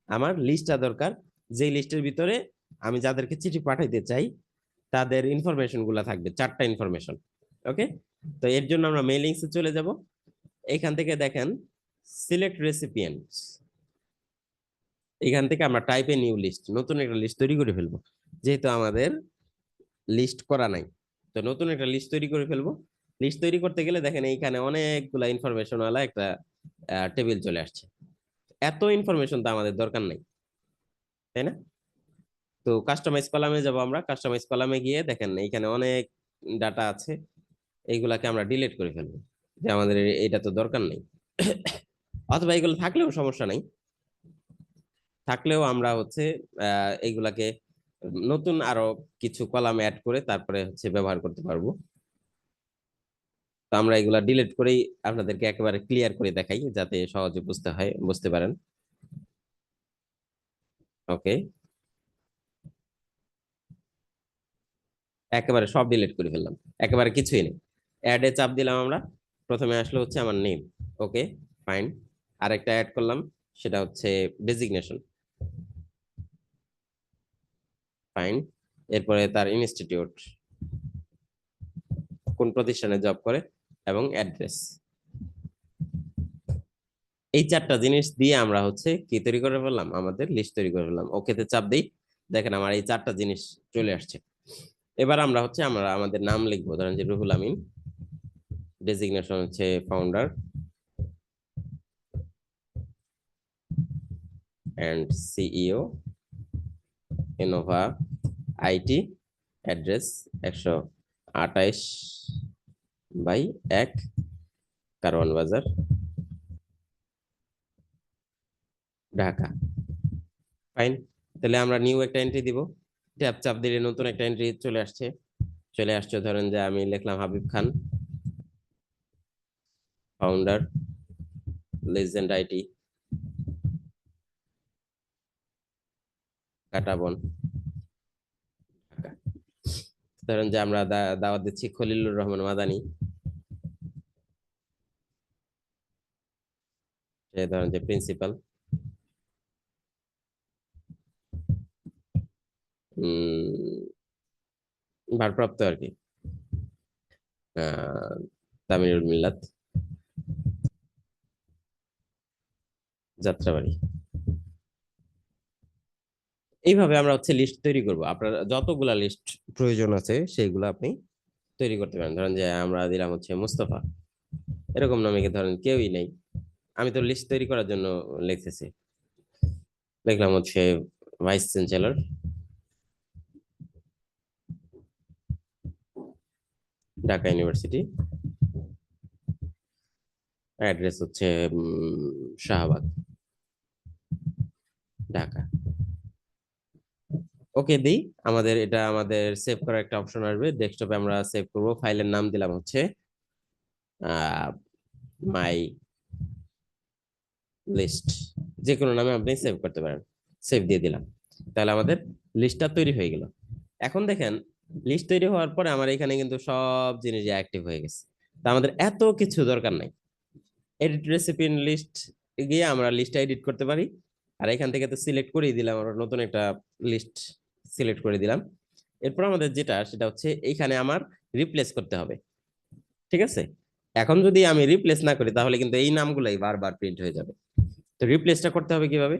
আমার লিস্টটা দরকার, যে লিস্টের ভিতরে আমি যাদেরকে চিঠি পাঠাইতে চাই তাদের ইনফরমেশন গুলা থাকবে, চারটা ইনফরমেশন। ওকে, তো এর জন্য আমরা মেইলিংসে চলে যাব। এখান থেকে দেখেন সিলেক্ট রেসিপিয়েন্টস, এখান থেকে আমরা টাইপ এ নিউ লিস্ট, নতুন একটা লিস্ট তৈরি করে ফেলবো, যেহেতু আমাদের লিস্ট করা নাই। তো নতুন একটা লিস্ট তৈরি করে ফেলবো। লিস্ট তৈরি করতে গেলে দেখেন এইখানে অনেকগুলা ইনফরমেশন ওয়ালা একটা টেবিল চলে আসছে। এত ইনফরমেশন তো আমাদের দরকার নাই, তাই না? তো কাস্টমাইজ কলামে যাব, আমরা কাস্টমাইজ কলামে গিয়ে দেখেন এইখানে অনেক ডাটা আছে, এইগুলাকে আমরা ডিলিট করে ফেলবো, যে আমাদের এটা তো দরকার নেই। অথবা এগুলো থাকলেও সমস্যা নাই, থাকলেও আমরা হচ্ছে এইগুলাকে নতুন আরো কিছু কলাম অ্যাড করে তারপরে হচ্ছে ব্যবহার করতে পারবো। তো আমরা এগুলা ডিলিট করেই আপনাদেরকে একেবারে ক্লিয়ার করে দেখাই, যাতে সহজে বুঝতে পারেন। ওকে, একেবারে সব ডিলিট করে ফেললাম, একেবারে কিছুই নেই। অ্যাড এ চাপ দিলাম আমরা, প্রথমে আসলো হচ্ছে আমার নেম। ওকে, ফাইন। আরেকটা অ্যাড করলাম, সেটা হচ্ছে ডেজিগনেশন। ফাইন। এরপরে তার ইনস্টিটিউট, কোন প্রতিষ্ঠানে জব করে, এবং অ্যাড্রেস। এই চারটা জিনিস দিয়ে আমরা হচ্ছে কি তৈরি করে ফেললাম, আমাদের লিস্ট তৈরি করে ফেললাম। ওকেতে চাপ দিই, দেখেন আমার এই চারটা জিনিস চলে আসছে। এবার আমরা হচ্ছে আমরা আমাদের নাম লিখবো, ধরেন যে রুহুল আমিন, ডেজিগনেশন হচ্ছে founder and CEO, Innova IT, address 128/1 Karwan Bazar, Dhaka. Fine. তাহলে আমরা নিউ একটা এন্ট্রি দিব, ট্যাব চাপ দিলে নতুন একটা এন্ট্রি চলে আসছে। ধরেন যে আমি লিখলাম Habib Khan, founder, legend IT, Katabon, Dhaka. ধরেন যে আমরা দাওয়াত দিচ্ছি খলিলুর রহমান মাদানি, সে ধরেন যে প্রিন্সিপাল, ভারপ্রাপ্ত আর কি, আহ তামিরুল মিল্লাত, যাত্রাবাড়ি। এইভাবে আমরা হচ্ছে লিস্ট তৈরি করব, আপনার যতগুলা লিস্ট প্রয়োজন আছে সেইগুলো আপনি তৈরি করতে পারেন। ধরেন যে আমরা দিলাম হচ্ছে মুস্তফা, এরকম নামে কি ধরেন কেউই নেই, আমি তো লিস্ট তৈরি করার জন্য লিখতেছি। লিখলাম হচ্ছে vice chancellor, Dhaka university, address হচ্ছে শাহবাগ, ঢাকা। ওকে দিই, আমাদের সেভ করার একটা অপশন আসবে, ডেস্কটপে আমরা সেভ করব। ফাইলের নাম দিলাম হচ্ছে মাই লিস্ট, যে কোনো নামে আপনি সেভ করতে পারেন। সেভ দিয়ে দিলাম, তাহলে আমাদের লিস্টটা তৈরি হয়ে গেল। এখন দেখেন লিস্ট তৈরি হওয়ার পরে আমার এখানে কিন্তু সব জিনিস অ্যাক্টিভ হয়ে গেছে। তা আমাদের এত কিছু দরকার নাই, এডিট রেসিপি লিস্ট গিয়ে আমরা লিস্টটা এডিট করতে পারি। আর এখান থেকে তো সিলেক্ট করেই দিলাম, আমরা নতুন একটা লিস্ট সিলেক্ট করে দিলাম। এরপর আমাদের যেটা সেটা হচ্ছে এইখানে আমার রিপ্লেস করতে হবে, ঠিক আছে? এখন যদি আমি রিপ্লেস না করি তাহলে কিন্তু এই নামগুলাই বারবার প্রিন্ট হয়ে যাবে। তো রিপ্লেসটা করতে হবে কিভাবে?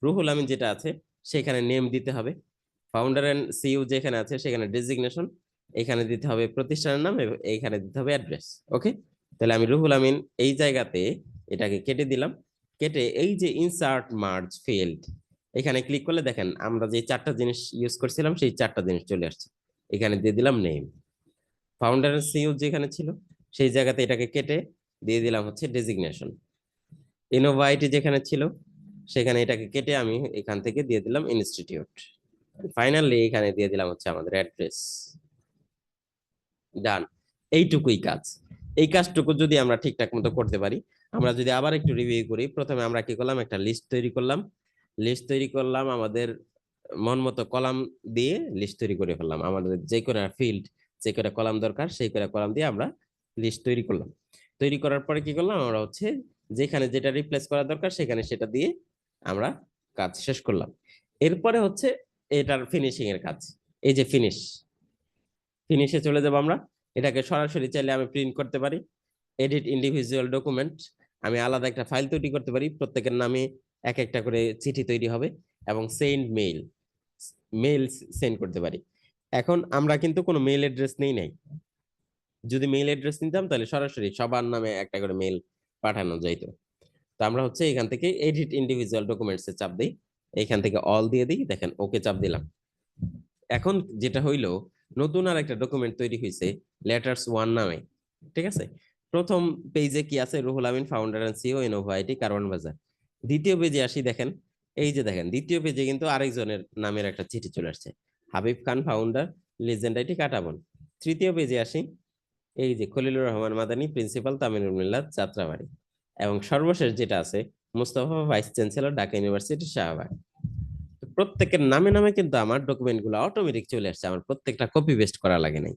রুহুল আমিন যেটা আছে সেখানে নেম দিতে হবে, ফাউন্ডার এন্ড সিইও যেখানে আছে সেখানে ডেজিগনেশন, এখানে দিতে হবে প্রতিষ্ঠানের নাম এবং এইখানে দিতে হবে অ্যাড্রেস। ওকে, তাহলে আমি রুহুল আমিন এই জায়গাতে এটাকে কেটে দিলাম, কেটে এই যে ইনসার্ট মার্জ ফিল্ড এখানে ক্লিক করলে দেখেন আমরা যে চারটা জিনিস ইউজ করছিলাম সেই চারটা জিনিস চলে আসছে। এখানে দিয়ে দিলাম নেম, ফাউন্ডার সিইও যেখানে ছিল সেই জায়গাতে এটাকে কেটে দিয়ে দিলাম হচ্ছে ডেজিগনেশন, ইনোভাইটি যেখানে ছিল সেখানে এটাকে কেটে আমি এখান থেকে দিয়ে দিলাম ইনস্টিটিউট, ফাইনালি এখানে দিয়ে দিলাম হচ্ছে আমাদের অ্যাড্রেস। ডান, এইটুকুই কাজ। এই কাজটুকু যদি আমরা ঠিকঠাক মতো করতে পারি, আমরা যদি আবার একটু রিভিউ করি, প্রথমে আমরা কি করলাম, একটা লিস্ট তৈরি করলাম, আমাদের মন মতো কলাম দিয়ে লিস্ট তৈরি করে ফেললাম, আমাদের যে কোনো ফিল্ড যে কটা কলাম দরকার সেই কটা কলাম দিয়ে আমরা লিস্ট তৈরি করলাম। তৈরি করার পরে কি করলাম, আমরা হচ্ছে যেখানে যেটা রিপ্লেস করা দরকার সেখানে সেটা দিয়ে আমরা কাজ শেষ করলাম। এরপরে হচ্ছে এটার ফিনিশিং এর কাজ, এই যে ফিনিশে চলে যাব আমরা। এটাকে সরাসরি চাইলে আমি প্রিন্ট করতে পারি, এডিট ইন্ডিভিজুয়াল ডকুমেন্ট, আমি আলাদা একটা ফাইল তৈরি করতে পারি, প্রত্যেকের নামে এক একটা করে চিঠি তৈরি হবে এবং সেন্ড মেইল সেন্ড করতে পারি। এখন আমরা কিন্তু কোনো মেইল অ্যাড্রেস নাই, যদি মেইল অ্যাড্রেস নিতাম তাহলে সরাসরি সবার নামে একটা করে মেইল পাঠানো যাইতো। তো আমরা হচ্ছে এখান থেকে এডিট ইন্ডিভিজুয়াল ডকুমেন্টস এ চাপ দিই, এখান থেকে অল দিয়ে দিই, দেখেন ওকে চাপ দিলাম। এখন যেটা হইলো, নতুন আর একটা ডকুমেন্ট তৈরি হয়েছে লেটার্স 1 নামে, ঠিক আছে। প্রথম পেজে কি আছে, Ruhul Amin founder and CEO ইনোভাইটি Karwan বাজার। দ্বিতীয় পেজে আসি, দেখেন এই যে দেখেন দ্বিতীয় পেজে কিন্তু আরেকজনের নামের একটা চিঠি চলে আসছে, Habib Khan founder legend IT Katabon. তৃতীয় পেজে আসি, এই যে খলিলুর রহমান মাদানী প্রিন্সিপাল তামিলুল মিল্লাত যাত্রাবাড়ি, এবং সর্বশেষ যেটা আছে Mustafa vice chancellor Dhaka university Shahbag. প্রত্যেকের নামে নামে কিন্তু আমার ডকুমেন্ট গুলো অটোমেটিক চলে আসছে, আমার প্রত্যেকটা কপি পেস্ট করা লাগে নাই,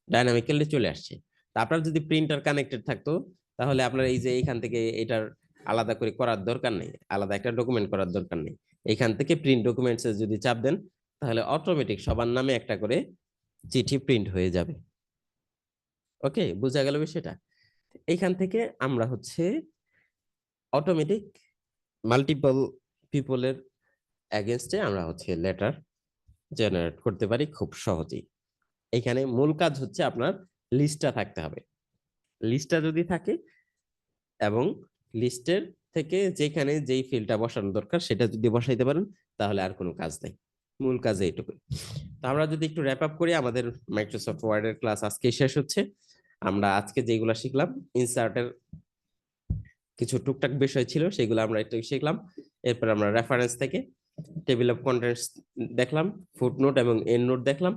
ডাইনামিক্যালি চলে আসছে। তা আপনার যদি প্রিন্টার কানেক্টেড থাকতো তাহলে আপনার এই যে এইখান থেকে এটার আলাদা করে করার দরকার নেই, আলাদা একটা ডকুমেন্ট করার দরকার নেই, এখান থেকে প্রিন্ট ডকুমেন্টস যদি চাপ দেন তাহলে অটোমেটিক সবার নামে একটা করে চিঠি প্রিন্ট হয়ে যাবে। ওকে, বোঝা গেল বিষয়টা। এইখান থেকে আমরা হচ্ছে অটোমেটিক মাল্টিপল পিপলের এগেনস্টে আমরা হচ্ছে লেটার জেনারেট করতে পারি খুব সহজেই। এখানে মূল কাজ হচ্ছে আপনার লিস্টটা থাকতে হবে, লিস্টটা যদি থাকে এবং লিস্টের থেকে যেখানে যেই ফিল্ডটা বসানো দরকার সেটা যদি বসাইতে পারেন তাহলে আর কোনো কাজ নেই, মূল কাজ এইটুকু। তো আমরা যদি একটু র্যাপ আপ করি, আমাদের মাইক্রোসফট ওয়ার্ডের ক্লাস আজকে শেষ হচ্ছে। আমরা আজকে যেগুলো শিখলাম, ইনসার্টের কিছু টুকটাক বিষয় ছিল সেগুলো আমরা একটু শিখলাম, এরপর আমরা রেফারেন্স থেকে টেবিল অফ কন্টেন্টস দেখলাম, ফুটনোট এবং এন্ড নোট দেখলাম,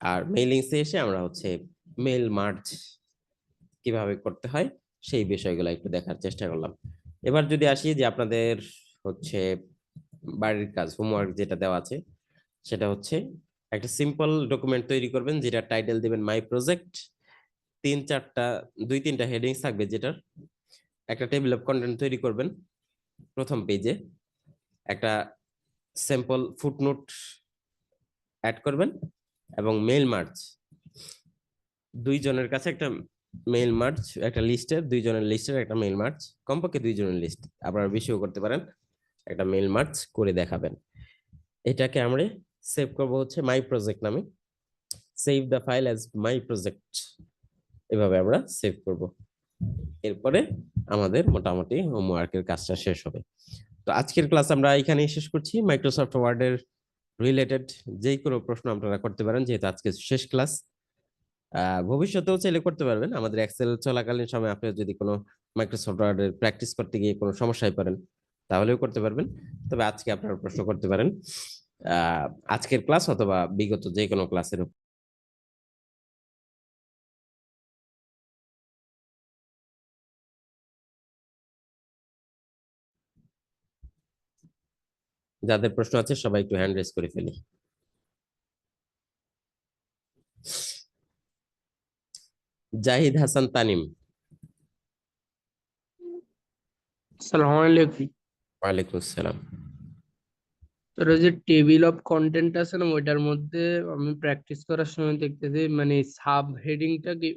আর মেইলিংসে এসে আমরা হচ্ছে মেইল মার্জ কিভাবে করতে হয় সেই বিষয়গুলো একটু দেখার চেষ্টা করলাম। এবার যদি আসি যে আপনাদের হচ্ছে বাড়ির কাজ হোমওয়ার্ক যেটা দেওয়া আছে সেটা হচ্ছে একটা সিম্পল ডকুমেন্ট তৈরি করবেন যেটা টাইটেল দিবেন মাই প্রজেক্ট, দুই তিনটা হেডিংস থাকবে, যেটার একটা টেবিল অফ কন্টেন্ট তৈরি করবেন, প্রথম পেজে একটা স্যাম্পল ফুটনোট অ্যাড করবেন এবং মেইল মার্জ, দুইজনের কাছে একটা মেইল মার্জ, একটা লিস্টের দুইজনের লিস্টের একটা মেইল মার্জ, কমপক্ষে দুইজনের লিস্ট, আপনারা বেশিও করতে পারেন, একটা মেইল মার্জ করে দেখাবেন। এটাকে আমরা সেভ করব হচ্ছে মাই প্রজেক্ট নামে, save the file as my project, এভাবে আমরা সেভ করব। এরপরে আমাদের মোটামুটি হোমওয়ার্কের কাজটা শেষ হবে। তো আজকের ক্লাস আমরা এখানেই শেষ করছি। মাইক্রোসফট ওয়ার্ডের রিলেটেড যে কোনো প্রশ্ন আপনারা করতে পারেন, যেহেতু আজকে শেষ ক্লাস। ভবিষ্যতেও চাইলে করতে পারবেন, আমাদের এক্সেল চলাকালীন সময় আপনি যদি কোনো মাইক্রোসফট ওয়ার্ডের প্র্যাকটিস করতে গিয়ে কোনো সমস্যায় পড়েন তাহলেও করতে পারবেন, তবে আজকে আপনারা প্রশ্ন করতে পারেন আজকের ক্লাস অথবা বিগত যে কোনো ক্লাসের। যাদের প্রশ্ন আছে সবাই একটু হ্যান্ড রেজ করে ফেলি। জাহিদ হাসান তানিম। আসসালামু আলাইকুম। ওয়ালাইকুম আসসালাম। তোর ওই যে টেবিল অফ কন্টেন্ট আছে না, ওইটার মধ্যে আমি প্র্যাকটিস করার সময় দেখতেছি মানে সাব হেডিংটা কি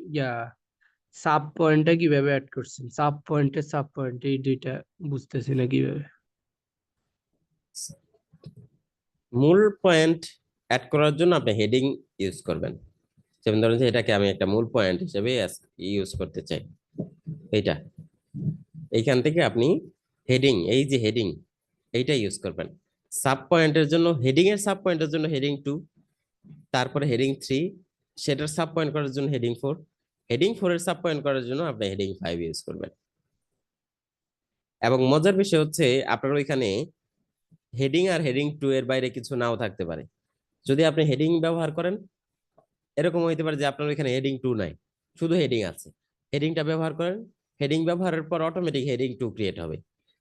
সাব পয়েন্টটা কিভাবে অ্যাড করছেন, সাব পয়েন্ট এই দুইটা বুঝতেছি না কিভাবে। মূল পয়েন্ট অ্যাড করার জন্য আপনি হেডিং ইউজ করবেন। যেমন ধরেন যে এটাকে আমি একটা মূল পয়েন্ট হিসেবে ইউজ করতে চাই, এইটা এইখান থেকে আপনি হেডিং, এই যে হেডিং এইটা ইউজ করবেন। সাব পয়েন্টের জন্য, হেডিং এর সাব পয়েন্টের জন্য হেডিং 2, তারপরে হেডিং 3, সেটার সাব পয়েন্ট করার জন্য হেডিং 4, হেডিং 4 এর সাব পয়েন্ট করার জন্য আপনি হেডিং 5 ইউজ করবেন। এবং মজার বিষয় হচ্ছে আপনার ওইখানে হেডিং আর হেডিং 2 এর বাইরে কিছু নাও থাকতে পারে। যদি আপনি হেডিং ব্যবহার করেন, এরকম হইতে পারে যে আপনার ওইখানে হেডিং 2 নাই, শুধু হেডিং আছে, হেডিংটা ব্যবহার করেন। হেডিং ব্যবহারের পর অটোমেটিক হেডিং 2 ক্রিয়েট হবে।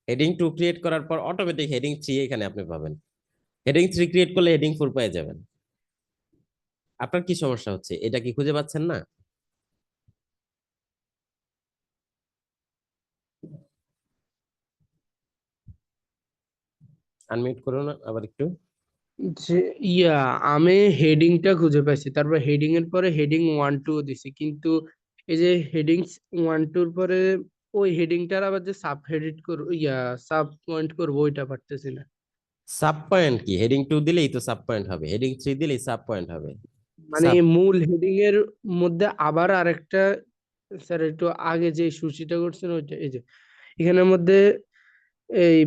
হেডিং 2 ক্রিয়েট করার পর অটোমেটিক হেডিং 3 এখানে আপনি পাবেন। হেডিং 3 ক্রিয়েট করলে হেডিং 4 পেয়ে যাবেন। আপনার কি সমস্যা হচ্ছে, এটা কি খুঁজে পাচ্ছেন না? আনমিউট করুন আবার একটু। যে ইয়া আমি হেডিংটা খুঁজে পাইছি, তারপর হেডিং এর পরে হেডিং 1 2 দিছি, কিন্তু এই যে হেডিং 1 2 পরে ওই হেডিংটার আবার যে সাব হেডিট করব, সাব পয়েন্ট করবো, ওইটা পারতেছি না। সাব পয়েন্ট কি, হেডিং 2 দিলেই তো সাব পয়েন্ট হবে, হেডিং 3 দিলেই সাব পয়েন্ট হবে। মানে সাব, মূল হেডিং এর মধ্যে আবার আরেকটা, স্যার একটু আগে যে সূচিটা করছেন ওইটা, এই যে এখানের মধ্যে এই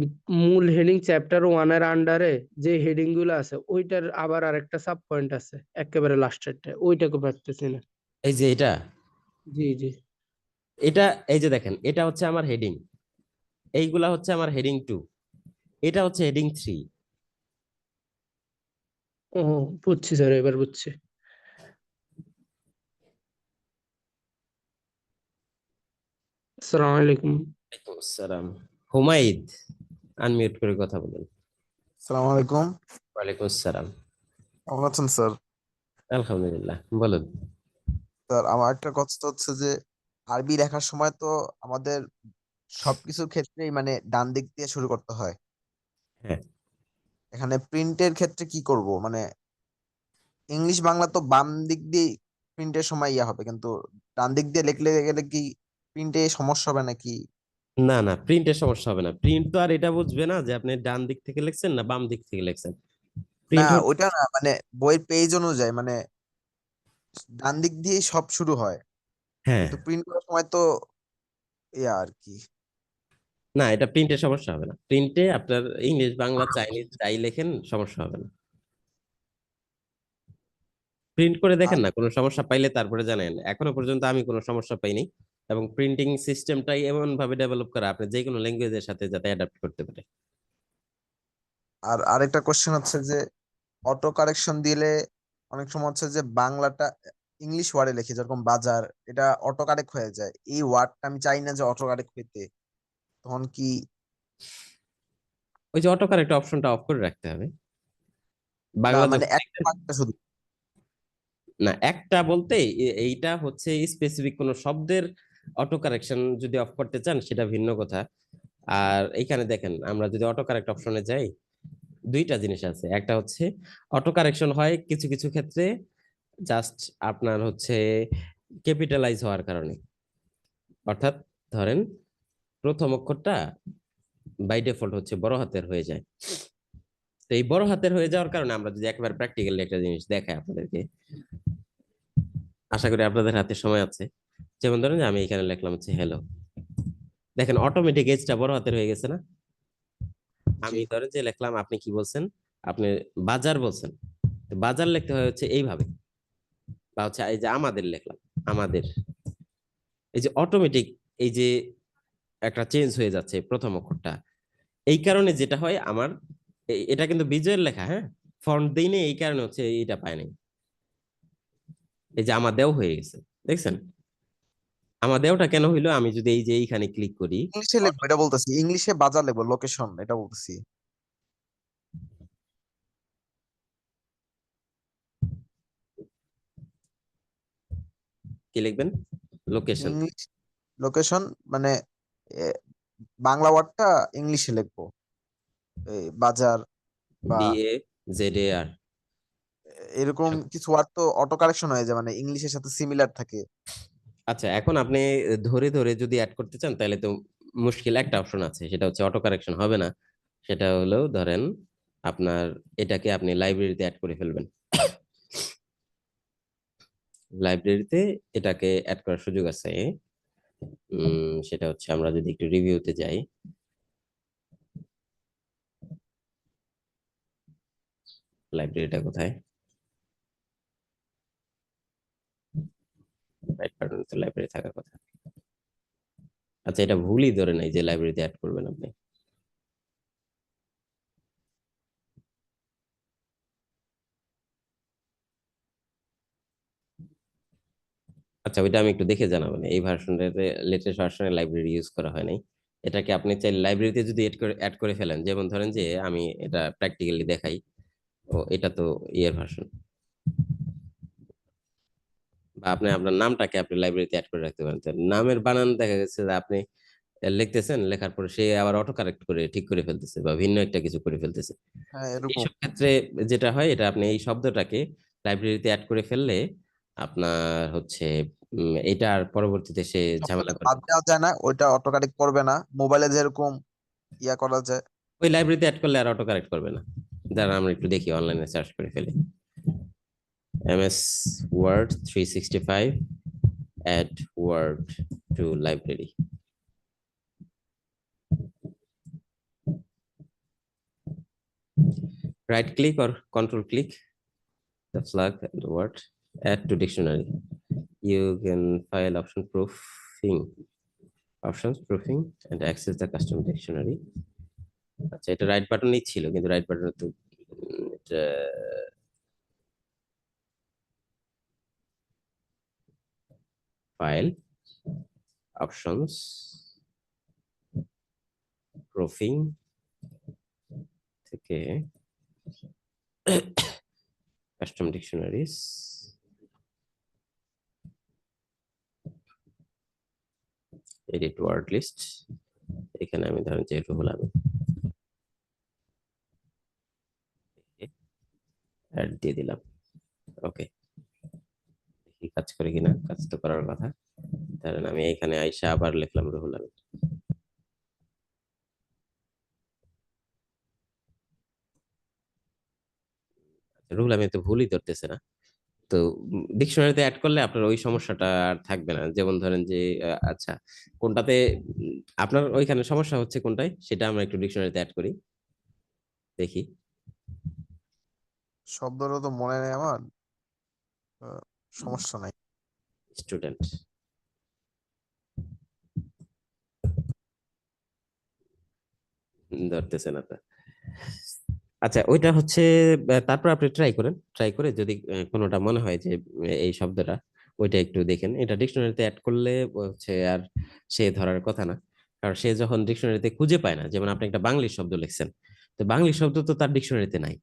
মূল হেডিং চ্যাপ্টার 1 এর আন্ডারে যে হেডিং গুলো আছে ওইটার আবার আরেকটা সাব পয়েন্ট আছে একেবারে লাস্টেরটা, ওইটাকে পারতেছি না। এই যে এটা, জি জি। এটা এই যে দেখেন, এটা হচ্ছে আমার হেডিং, এইগুলা হচ্ছে আমার হেডিং 2, এটা হচ্ছে হেডিং 3। ও, বুঝছি স্যার, এবার বুঝছি। আসসালামু আলাইকুম। ওয়ালাইকুম আসসালাম। হুমাইদ, আনমিউট করে কথা বলুন। সালাম আলাইকুম। ওয়ালাইকুম আসসালাম। কেমন আছেন স্যার? আলহামদুলিল্লাহ, বলুন। স্যার আমার একটা কথা হচ্ছে যে আরবি লেখার সময় তো আমাদের সবকিছুর ক্ষেত্রেই মানে ডান দিক দিয়ে শুরু করতে হয়। হ্যাঁ, এখানে প্রিন্টের ক্ষেত্রে কি করব, মানে ইংলিশ বাংলা তো বাম দিক দিয়ে প্রিন্টের সময় ইয়া হবে, কিন্তু ডান দিক দিয়ে লিখলে গেলে কি প্রিন্টে সমস্যা হবে নাকি? না না, প্রিন্টের সমস্যা হবে না। প্রিন্ট তো আর এটা বুঝবে না যে আপনি ডান দিক থেকে লিখছেন না বাম দিক থেকে লিখছেন। না প্রিন্ট ওইটা না, মানে বইয়ের পেজ অনুযায়ী মানে ডান দিক দিয়ে সব শুরু হয়, হ্যাঁ, কিন্তু প্রিন্ট করার সময় তো ইয়া আর কি। না এটা প্রিন্টের সমস্যা হবে না। প্রিন্টে আপনার ইংলিশ বাংলা চাইনিজ যাই লেখেন সমস্যা হবে না। প্রিন্ট করে দেখেন আর না, কোনো সমস্যা পাইলে তারপরে জানেন। এখনো পর্যন্ত আমি কোনো সমস্যা পাইনি। এবং প্রিন্টিং সিস্টেমটাই এমন ভাবে ডেভেলপ করা আপনি যে কোনো ল্যাঙ্গুয়েজের সাথে যাতে অ্যাডাপ্ট করতে পারে। আর আরেকটা কোশ্চেন হচ্ছে যে অটো কারেকশন দিলে অনেক সময় হচ্ছে যে বাংলাটা ইংলিশ ওয়ার্ডে লিখি, যেরকম বাজার, এটা অটো কারেক্ট হয়ে যায়, এই ওয়ার্ডটা আমি চাই না যে অটো কারেক্ট হইতে, তখন কি? ওই যে অটো কারেক্ট অপশনটা অফ করে রাখতে হবে। না বাংলা মানে যখন একটা বাক্যে শুধু। না, একটা বলতে এইটা হচ্ছে স্পেসিফিক কোন শব্দের অটো কারেকশন যদি অফ করতে চান সেটা ভিন্ন কথা। আর এইখানে দেখেন, আমরা যদি অটো কারেক্ট অপশনে যাই, দুইটা জিনিস আছে। একটা হচ্ছে অটো কারেকশন হয় কিছু কিছু ক্ষেত্রে জাস্ট আপনার হচ্ছে ক্যাপিটালাইজ হওয়ার কারণে। অর্থাৎ ধরেন প্রথম অক্ষরটা বাই ডিফল্ট হচ্ছে বড় হাতের হয়ে যায়। তো এই বড় হাতের হয়ে যাওয়ার কারণে আমরা যদি একবার প্র্যাকটিক্যালি একটা জিনিস দেখাই আপনাদেরকে, আশা করি আপনাদের হাতে সময় আছে। যেমন ধরেন যে আমি এখানে লিখলাম হচ্ছে হ্যালো, দেখেন অটোমেটিক এজটা বড় হাতের হয়ে গেছে না? জি। আমি ধরেন যে লিখলাম, আপনি কি বলছেন, আপনি বাজার বলছেন, তো বাজার লিখতে হয় হচ্ছে এইভাবে, বা হচ্ছে এই যে আমাদের লিখলাম, আমাদের, এই যে অটোমেটিক এই যে একটা চেঞ্জ হয়ে যাচ্ছে প্রথম অক্ষরটা। এই কারণে যেটা হয় আমার, এটা কিন্তু বিজয়ের লেখা, হ্যাঁ, ফন্ট দেই নেই, এই কারণে হচ্ছে এইটা পায় নাই। এই যে আমাদেরও হয়ে গেছে, দেখছেন? আমাদেরটা কেন হইলো, আমি যদি এই যে এইখানে ক্লিক করি, ইংলিশে লিখবো এটা বলতেছি, ইংলিশে বাজার লিখবো, লোকেশন এটা বলতেছি। কি লিখবেন? লোকেশন। ইংলিশ লোকেশন মানে এ, বাংলা ওয়ার্ডটা ইংলিশে লিখবো, এই বাজার বা BAZAR। এরকম কিছু ওয়ার্ড তো অটো কারেকশন হয়ে যায়, মানে ইংলিশের সাথে সিমিলার থাকে। আচ্ছা, এখন আপনি ধরে ধরে যদি অ্যাড করতে চান তাহলে তো মুশকিল। একটা অপশন আছে, সেটা হচ্ছে অটো কারেকশন হবে না। সেটা হলো ধরেন আপনার এটাকে আপনি লাইব্রেরিতে অ্যাড করে ফেলবেন। লাইব্রেরিতে এটাকে অ্যাড করার সুযোগ আছে। সেটা হচ্ছে আমরা যদি একটু রিভিউতে যাই, লাইব্রেরিটা কোথায়, রাইট বাটনে তো লাইব্রেরি থাকার কথা। আচ্ছা, এটা ভুলই ধরে নাই যে লাইব্রেরিতে অ্যাড করবেন আপনি। আচ্ছা, ওইটা আমি একটু দেখে জানাবো না, এই ভার্সনটাতে লেটেস্ট ভার্সনে লাইব্রেরি ইউজ করা হয় নাই। এটাকে আপনি চাইলে লাইব্রেরিতে যদি অ্যাড করে ফেলেন, যেমন ধরেন যে আমি এটা প্র্যাকটিক্যালি দেখাই, ও এটা তো ইয়ের ভার্সন, বা আপনি আপনার নামটাকে আপনি লাইব্রেরিতে অ্যাড করে রাখতে পারেন। তো নামের বানান দেখা গেছে যে আপনি লিখতেছেন, লেখার পরে সে আবার অটো কারেক্ট করে ঠিক করে ফেলতেছে বা ভিন্ন একটা কিছু করে ফেলতেছে। হ্যাঁ এরকম এইসব ক্ষেত্রে যেটা হয়, এটা আপনি এই শব্দটাকে লাইব্রেরিতে অ্যাড করে ফেললে আপনার হচ্ছে এটা আর পরবর্তীতে সে ঝামেলা শব্দটা করে বাদ না। দেওয়া যায় না, ওইটা অটো কারেক্ট করবে না, মোবাইলে যেরকম ইয়া করা যায়। ওই লাইব্রেরিতে অ্যাড করলে আর অটো কারেক্ট করবে না। দাঁড়ান আমরা একটু দেখি, অনলাইনে সার্চ করে ফেলি, MS Word 365 add word to library. Right click or control click the flag and the word, add to dictionary. You can file options proofing and access the custom dictionary. আচ্ছা, এটা রাইট বাটনেই ছিল, কিন্তু right বাটনে তো এটা file options proofing থেকে custom dictionaries, edit word list, এখানে আমি ধরেন যে রুহুল আমি অ্যাড দিয়ে দিলাম। ওকে, কি কাজ করে কিনা, কাজ তো করার কথা। ধরেন আমি এখানে আইসা আবার লিখলাম রুহুল আমি। রুহুল আমি তো ভুলই ধরতেছে না। তো ডিকশনারিতে অ্যাড করলে আপনার ওই সমস্যাটা আর থাকবে না। যেমন ধরেন যে আচ্ছা, কোনটাতে আপনার ওইখানে সমস্যা হচ্ছে কোনটায়, সেটা আমরা একটু ডিকশনারিতে অ্যাড করি, দেখি। শব্দটা তো মনে নেই আমার, সমস্যা নাই। স্টুডেন্ট, ধরতেছে না তো। আচ্ছা, ওইটা হচ্ছে তারপর আপনি ট্রাই করে যদি কোনোটা মনে হয় যে এই শব্দটা, ওইটা একটু দেখেন। এটা ডিকশনারিতে অ্যাড করলে হচ্ছে আর সে ধরার কথা না, কারণ সে যখন ডিকশনারিতে খুঁজে পায় না, যেমন আপনি একটা বাংলিশ শব্দ লিখছেন, তো বাংলিশ শব্দ তো তার ডিকশনারিতে নাই।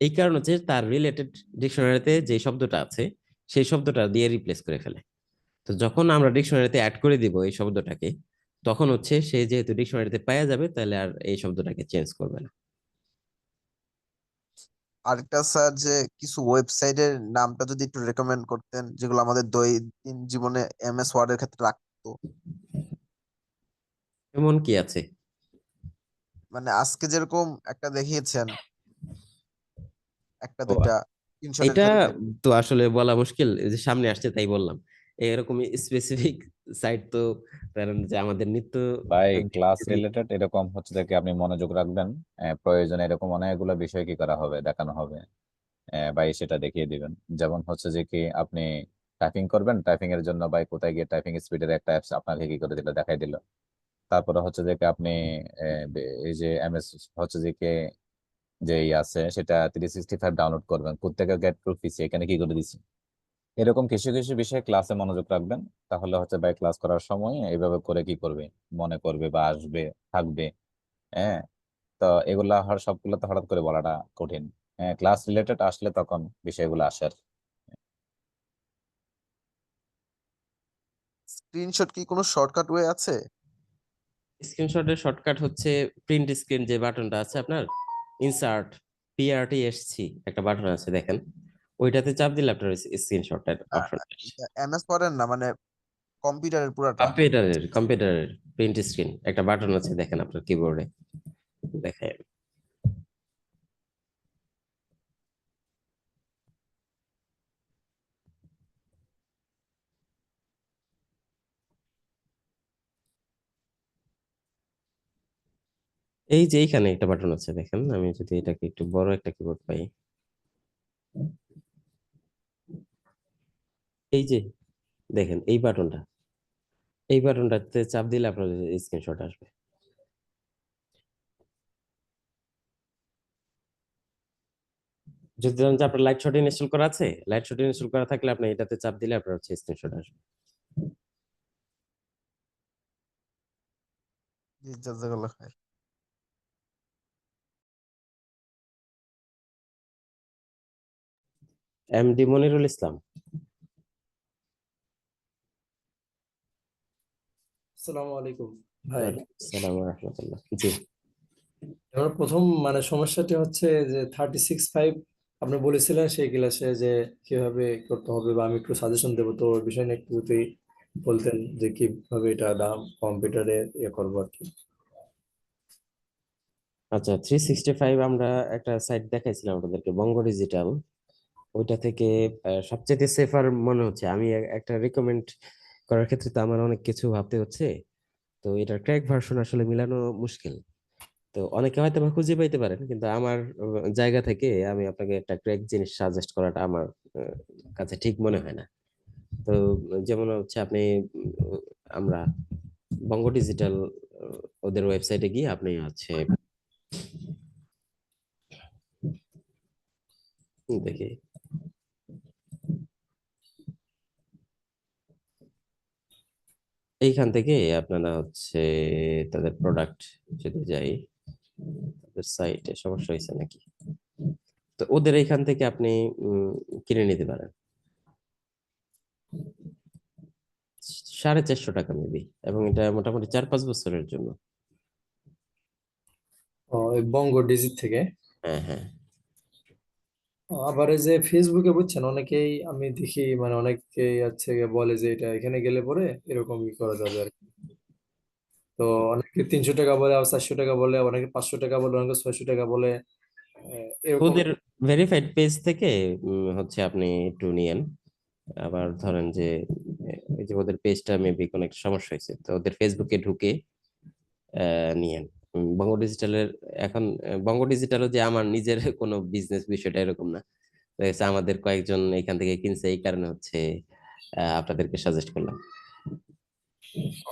এই কারণ হচ্ছে তার রিলেটেড ডিকশনারিতে যে শব্দটা আছে সেই শব্দটা দিয়ে রিপ্লেস করে ফেলে। তো যখন আমরা ডিকশনারিতে অ্যাড করে দিব এই শব্দটাকে, তখন হচ্ছে সে যেহেতু ডিকশনারিতে পাওয়া যাবে, তাহলে আর এই শব্দটাকে চেঞ্জ করবে না। আরেকটা স্যার, যে কিছু ওয়েবসাইটের নামটা যদি একটু রেকমেন্ড করতেন, যেগুলো আমাদের দৈনন্দিন জীবনে এমএস ওয়ার্ডের ক্ষেত্রে রাখতো। এমন কি আছে? মানে আজকে যেরকম একটা দেখিয়েছেন, একটা ও, দুইটা স্ক্রিনশটের এটা ক্ষেত্রে। তো আসলে বলা মুশকিল, এই যে সামনে আসছে তাই বললাম। এরকম স্পেসিফিক সাইট তো ধরেন যে আমাদের নিত্য ভাই ক্লাস দিনই- রিলেটেড এরকম হচ্ছে যে কি আপনি মনোযোগ রাখবেন, প্রয়োজনে এরকম অনেকগুলো বিষয় কি করা হবে, দেখানো হবে, ভাই সেটা দেখিয়ে দিবেন। যেমন হচ্ছে যে কি আপনি টাইপিং করবেন, টাইপিং এর জন্য ভাই কোথায় গিয়ে টাইপিং স্পিডের একটা অ্যাপস আপনাকে কি করে দিল, দেখাই দিল। তারপরে হচ্ছে যে কি আপনি এই যে এমএস হচ্ছে যে কি যে আছে সেটা 365 ডাউনলোড করবেন, কোথেকে গেট টু পিসি এখানে কি করে দিছি। এরকম কিছু কিছু বিষয়ে ক্লাসে মনোযোগ রাখবেন, তাহলে হচ্ছে ভাই ক্লাস করার সময় এইভাবে করে কি করবে, মনে করবে বা আসবে, থাকবে। হ্যাঁ, তো এগুলা সবগুলো তো হঠাৎ করে বলাটা কঠিন। হ্যাঁ, ক্লাস রিলেটেড আসলে তখন বিষয়গুলো আসে আর কি। স্ক্রিনশট কি কোনো শর্টকাট ওয়ে আছে? স্ক্রিনশটের শর্টকাট হচ্ছে প্রিন্ট স্ক্রিন যে বাটনটা আছে আপনার, ইনসার্ট PRTSC একটা বাটন আছে দেখেন, ওইটাতে চাপ দিলে আপনার স্ক্রিনশটের অপশন আসে। এমএস ওয়ার্ডের না, মানে কম্পিউটারের পুরাটা। কম্পিউটারের প্রিন্ট স্ক্রিন একটা বাটন আছে দেখেন আপনার কিবোর্ডে, দেখায়। এই যে এইখানে একটা বাটন আছে দেখেন, আমি যদি এটাকে একটু বড় একটা কিবোর্ড পাই, এই যে দেখেন এই বাটনটাতে চাপ দিলে আপনার স্ক্রিনশট আসবে। যদি ধরেন যে আপনার লাইট শট ইনস্টল করা আছে, লাইট শট ইনস্টল করা থাকলে আপনি এটাতে চাপ দিলে আপনার হচ্ছে স্ক্রিনশট আসবে। জি, জাযাকাল্লাহ খাইর। এমডি মনিরুল ইসলাম। আসসালামু আলাইকুম ভাই। ওয়ালাইকুম আসসালাম ওয়া রাহমাতুল্লাহ। জি আমার প্রথম মানে সমস্যাটি হচ্ছে যে 36.5 আপনি বলেছিলেন সেই ক্লাসে যে কিভাবে করতে হবে, বা আমি একটু সাজেশন দেবো, তো ওই বিষয় নিয়ে একটু যদি বলতেন যে কিভাবে এটা কম্পিউটারে ইয়ে করবো আর কি। আচ্ছা, 365 আমরা একটা সাইট দেখাইছিলাম আপনাদেরকে, বঙ্গ ডিজিটাল। ওইটা থেকে সবচেয়ে সেফার মনে হচ্ছে। আমি একটা রিকমেন্ড করার ক্ষেত্রে তো আমার অনেক কিছু ভাবতে হচ্ছে, তো এটার ক্র্যাক ভার্সন আসলে মিলানো মুশকিল। তো অনেকে হয়তো বা খুঁজে পাইতে পারেন, কিন্তু আমার জায়গা থেকে আমি আপনাকে একটা ক্র্যাক জিনিস সাজেস্ট করাটা আমার কাছে ঠিক মনে হয় না। তো যেমন হচ্ছে আপনি আমরা বঙ্গ ডিজিটাল ওদের ওয়েবসাইটে গিয়ে আপনি হচ্ছে দেখি, এইখান থেকে আপনারা হচ্ছে তাদের প্রোডাক্ট যদি যাই, তাদের সাইটে সমস্যা হয়েছে নাকি, তো ওদের এইখান থেকে আপনি কিনে নিতে পারেন 450 টাকা মেবি, এবং এটা মোটামুটি 4-5 বছরের জন্য। ওই বঙ্গ ডিজিট থেকে। হ্যাঁ হ্যাঁ। আবার এই যে ফেসবুকে বুঝছেন অনেকেই আমি দেখি, মানে অনেকেই আছে গিয়ে বলে যে এটা এখানে গেলে পরে এরকমই করা যাবে আর কি। তো অনেকে 300 টাকা বলে, আবার 400 টাকা বলে, অনেকে 500 টাকা বলে, অনেকে 600 টাকা বলে, এরকম। ওদের ভেরিফাইড পেজ থেকে হচ্ছে আপনি একটু নিয়েন। আবার ধরেন যে এই যে ওদের পেজটা মেবি কোনো একটা সমস্যা হয়েছে, তো ওদের ফেসবুকে ঢুকে নিয়েন। বঙ্গ ডিজিটালের এখন বঙ্গ ডিজিটালও যে আমার নিজের কোনো বিজনেস বিষয়টা এরকম না। দেখা যাচ্ছে আমাদের কয়েকজন এখান থেকে কিনছে, এই কারণে হচ্ছে আপনাদেরকে সাজেস্ট করলাম।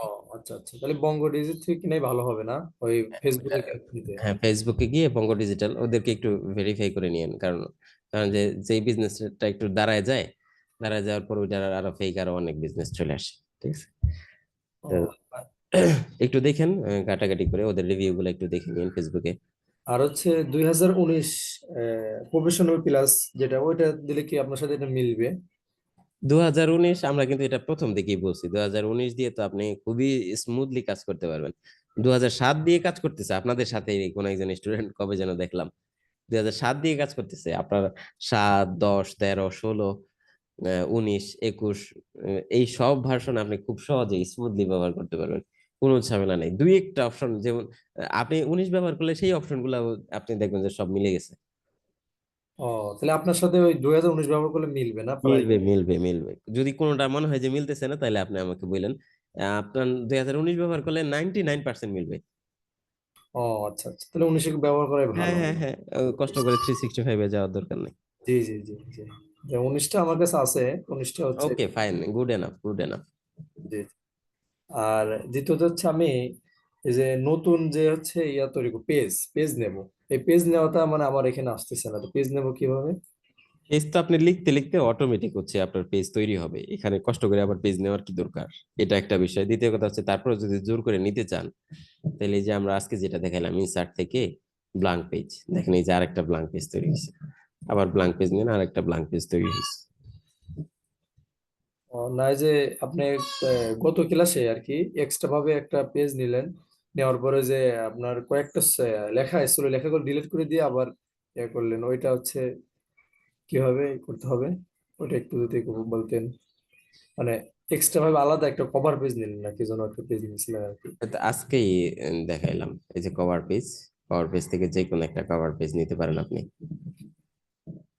ও আচ্ছা আচ্ছা, তাহলে বঙ্গ ডিজিট থেকে কিনাই ভালো হবে না, ওই ফেসবুকে নিতে? হ্যাঁ, ফেসবুকে গিয়ে বঙ্গ ডিজিটাল ওদেরকে একটু ভেরিফাই করে নিয়েন, কারণ কারণ যে যেই বিজনেসটা একটু দাঁড়ায় যায়, দাঁড়ায় যাওয়ার পর ওইটার আরো ফেক আরো অনেক বিজনেস চলে আসে। ঠিক আছে, ও, তো একটু দেখেন, ঘাটাঘাটি করে ওদের রিভিউ গুলো একটু দেখে নিন ফেসবুকে। আর হচ্ছে 2019 প্রফেশনাল প্লাস, যেটা ওইটা দিলে কি আপনার সাথে এটা মিলবে? 2019 আমরা কিন্তু এটা প্রথম দিকেই বলছি, 2019 দিয়ে তো আপনি খুবই স্মুথলি কাজ করতে পারবেন। 2007 দিয়ে কাজ করতেছে আপনাদের সাথে কোন একজন স্টুডেন্ট কবে যেন দেখলাম, 2007 দিয়ে কাজ করতেছে আপনার। 7, 10, 13, 16, 19, 21 এই সব ভার্সন আপনি খুব সহজেই স্মুথলি ব্যবহার করতে পারবেন, কোনো ঝামেলা নেই। দুই একটা অপশন যেমন আপনি 19 ব্যবহার করলে সেই অপশন গুলো আপনি দেখবেন যে সব মিলে গেছে। ও, তাহলে আপনার সাথে ওই 2019 ব্যবহার করলে মিলবে না প্রায়? মিলবে মিলবে মিলবে, যদি কোনোটা মনে হয় যে মিলতেছে না তাহলে আপনি আমাকে বললেন। আপনার 2019 ব্যবহার করলে 99% মিলবে। ও আচ্ছা আচ্ছা, তাহলে 19 ব্যবহার করাই হ্যাঁ ভালো। হ্যাঁ হ্যাঁ, কষ্ট করে 365 এ যাওয়ার দরকার নেই। জি জি জি জি, 19টা আমার কাছে আছে, 19টা হচ্ছে। Okay fine, good enough good enough. জি। আর দ্বিতীয়ত হচ্ছে আমি এই যে নতুন যে হচ্ছে ইয়া তৈরি পেজ পেজ নেব, এই পেজ নেওয়াটা মানে আমার এখানে আসতেছে না, তো পেজ নেব কিভাবে? পেজ তো আপনি লিখতে লিখতে অটোমেটিক হচ্ছে আপনার পেজ তৈরি হবে, এখানে কষ্ট করে আবার পেজ নেওয়ার কি দরকার? এটা একটা বিষয়। দ্বিতীয় কথা হচ্ছে তারপরে যদি জোর করে নিতে চান, তাহলে এই যে আমরা আজকে যেটা দেখালাম ইনসার্ট থেকে ব্ল্যাঙ্ক পেজ, দেখেন এই যে আরেকটা ব্ল্যাঙ্ক পেজ তৈরি হয়েছে, আবার ব্ল্যাঙ্ক পেজ নিন, আরেকটা ব্ল্যাঙ্ক পেজ তৈরি হয়েছে। না, এই যে আপনি গত ক্লাসে আর কি এক্সট্রা ভাবে একটা পেজ নিলেন, নেওয়ার পরে যে আপনার কয়েকটা লেখা ছিল, লেখাগুলো ডিলিট করে দিয়ে আবার ইয়ে করলেন, ওইটা হচ্ছে কিভাবে করতে হবে? ওইটা একটু যদি বলতেন। মানে এক্সট্রা ভাবে আলাদা একটা কভার পেজ নিলেন না কি যেন একটা পেজ নিয়েছিলেন আর কি। তো আজকেই দেখাইলাম এই যে কভার পেজ, কভার পেজ থেকে যে কোনো একটা কভার পেজ নিতে পারেন আপনি,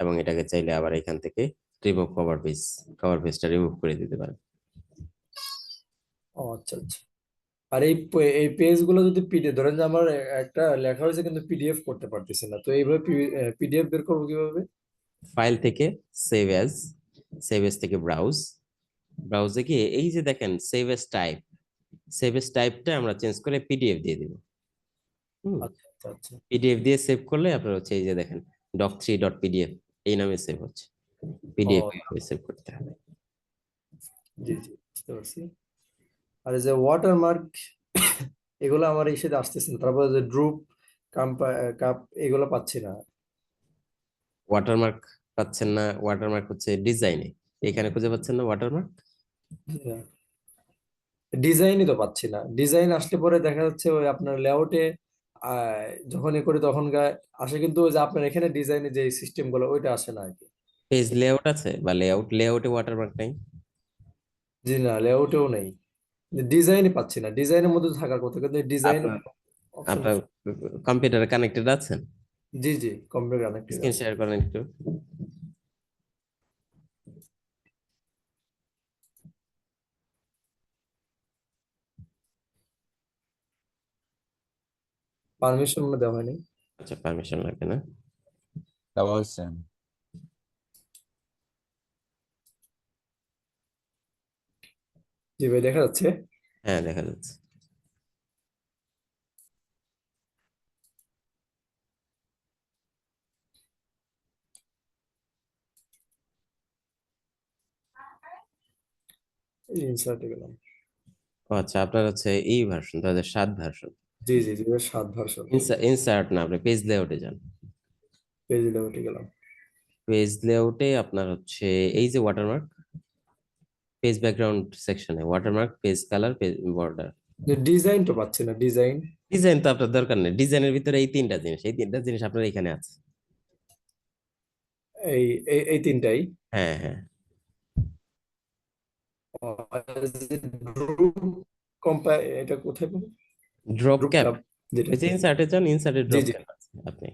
এবং এটাকে চাইলে আবার এখান থেকে রিমুভ কভার পেজটা রিমুভ করে দিতে পারেন। ও আচ্ছা আচ্ছা। আর এই পেজ গুলো যদি পিডিএফ, ধরেন যে আমার একটা লেখা হয়েছে কিন্তু পিডিএফ করতে পারতেছি না, তো এইভাবে পিডিএফ বের করবো কিভাবে? ফাইল থেকে সেভ এজ, সেভ এজ থেকে ব্রাউজে গিয়ে এই যে দেখেন সেভ এজ টাইপটা আমরা চেঞ্জ করে পিডিএফ দিয়ে দিব। আচ্ছা আচ্ছা আচ্ছা। পিডিএফ দিয়ে সেভ করলে আপনার হচ্ছে এই যে দেখেন doc3.pdf এই নামে সেভ হচ্ছে। ও পিডিএফ সেভ করতে হবে। জি জি, বুঝতে পারছি। আর এই যে ওয়াটারমার্ক এগুলো আমার এই সাথে আসতেছে না, তারপরে যে ড্রুপ কাপ এগুলো পাচ্ছি না। ওয়াটারমার্ক পাচ্ছেন না? ওয়াটারমার্ক হচ্ছে ডিজাইনে, এখানে খুঁজে পাচ্ছেন না ওয়াটারমার্ক? ডিজাইনই তো পাচ্ছি না, ডিজাইন আসলে পরে দেখা যাচ্ছে ওই আপনার লেআউটে যখনই করি তখন আসে, কিন্তু ওই যে আপনার এখানে ডিজাইনে যে সিস্টেম গুলো ওইটা আসে না আর কি। পেজ লেআউট আছে বা লেআউটে ওয়াটারমার্ক নাই? জি না, লেআউটেও নেই, ডিজাইনই পাচ্ছি না, ডিজাইনের মধ্যে থাকার কথা কিন্তু ডিজাইন আপনার অপশন। আপনার কম্পিউটারে কানেক্টেড আছেন? জি জি, কম্পিউটার কানেক্টেড স্ক্রিন আছে। শেয়ার করেন একটু। পারমিশন দেওয়া হয়নি। আচ্ছা, পারমিশন লাগবে না। দেওয়া হয়েছে। জি ভাই, দেখা যাচ্ছে। হ্যাঁ, দেখা যাচ্ছে। ইনসার্টে গেলাম। ও আচ্ছা, আপনার হচ্ছে এই ভার্সন 2007 ভার্সন। জি জি জি, 7 ভার্সন। ইনসার্ট না, আপনি পেজ লেআউটে যান। পেজ লেআউটে গেলাম। পেজ লেআউটে আপনার হচ্ছে এই যে ওয়াটারমার্ক, পেজ ব্যাকগ্রাউন্ড সেকশনে watermark, page colour, page border. Design তো পাচ্ছি না, ডিজাইন। ডিজাইন তো আপনার দরকার নেই, ডিজাইনের ভিতরে এই তিনটা জিনিস আপনার এখানে আছে। এই এই এই তিনটাই। হ্যাঁ হ্যাঁ। গ্রুপ এটা কোথায় পাবো? ড্রপ গ্রুপ ক্যাপ, ক্লাব যেটা। ওই যে ইনসার্টে যান, ইনসার্টে জি ড্রপ জি ক্যাপ আছে আপনি।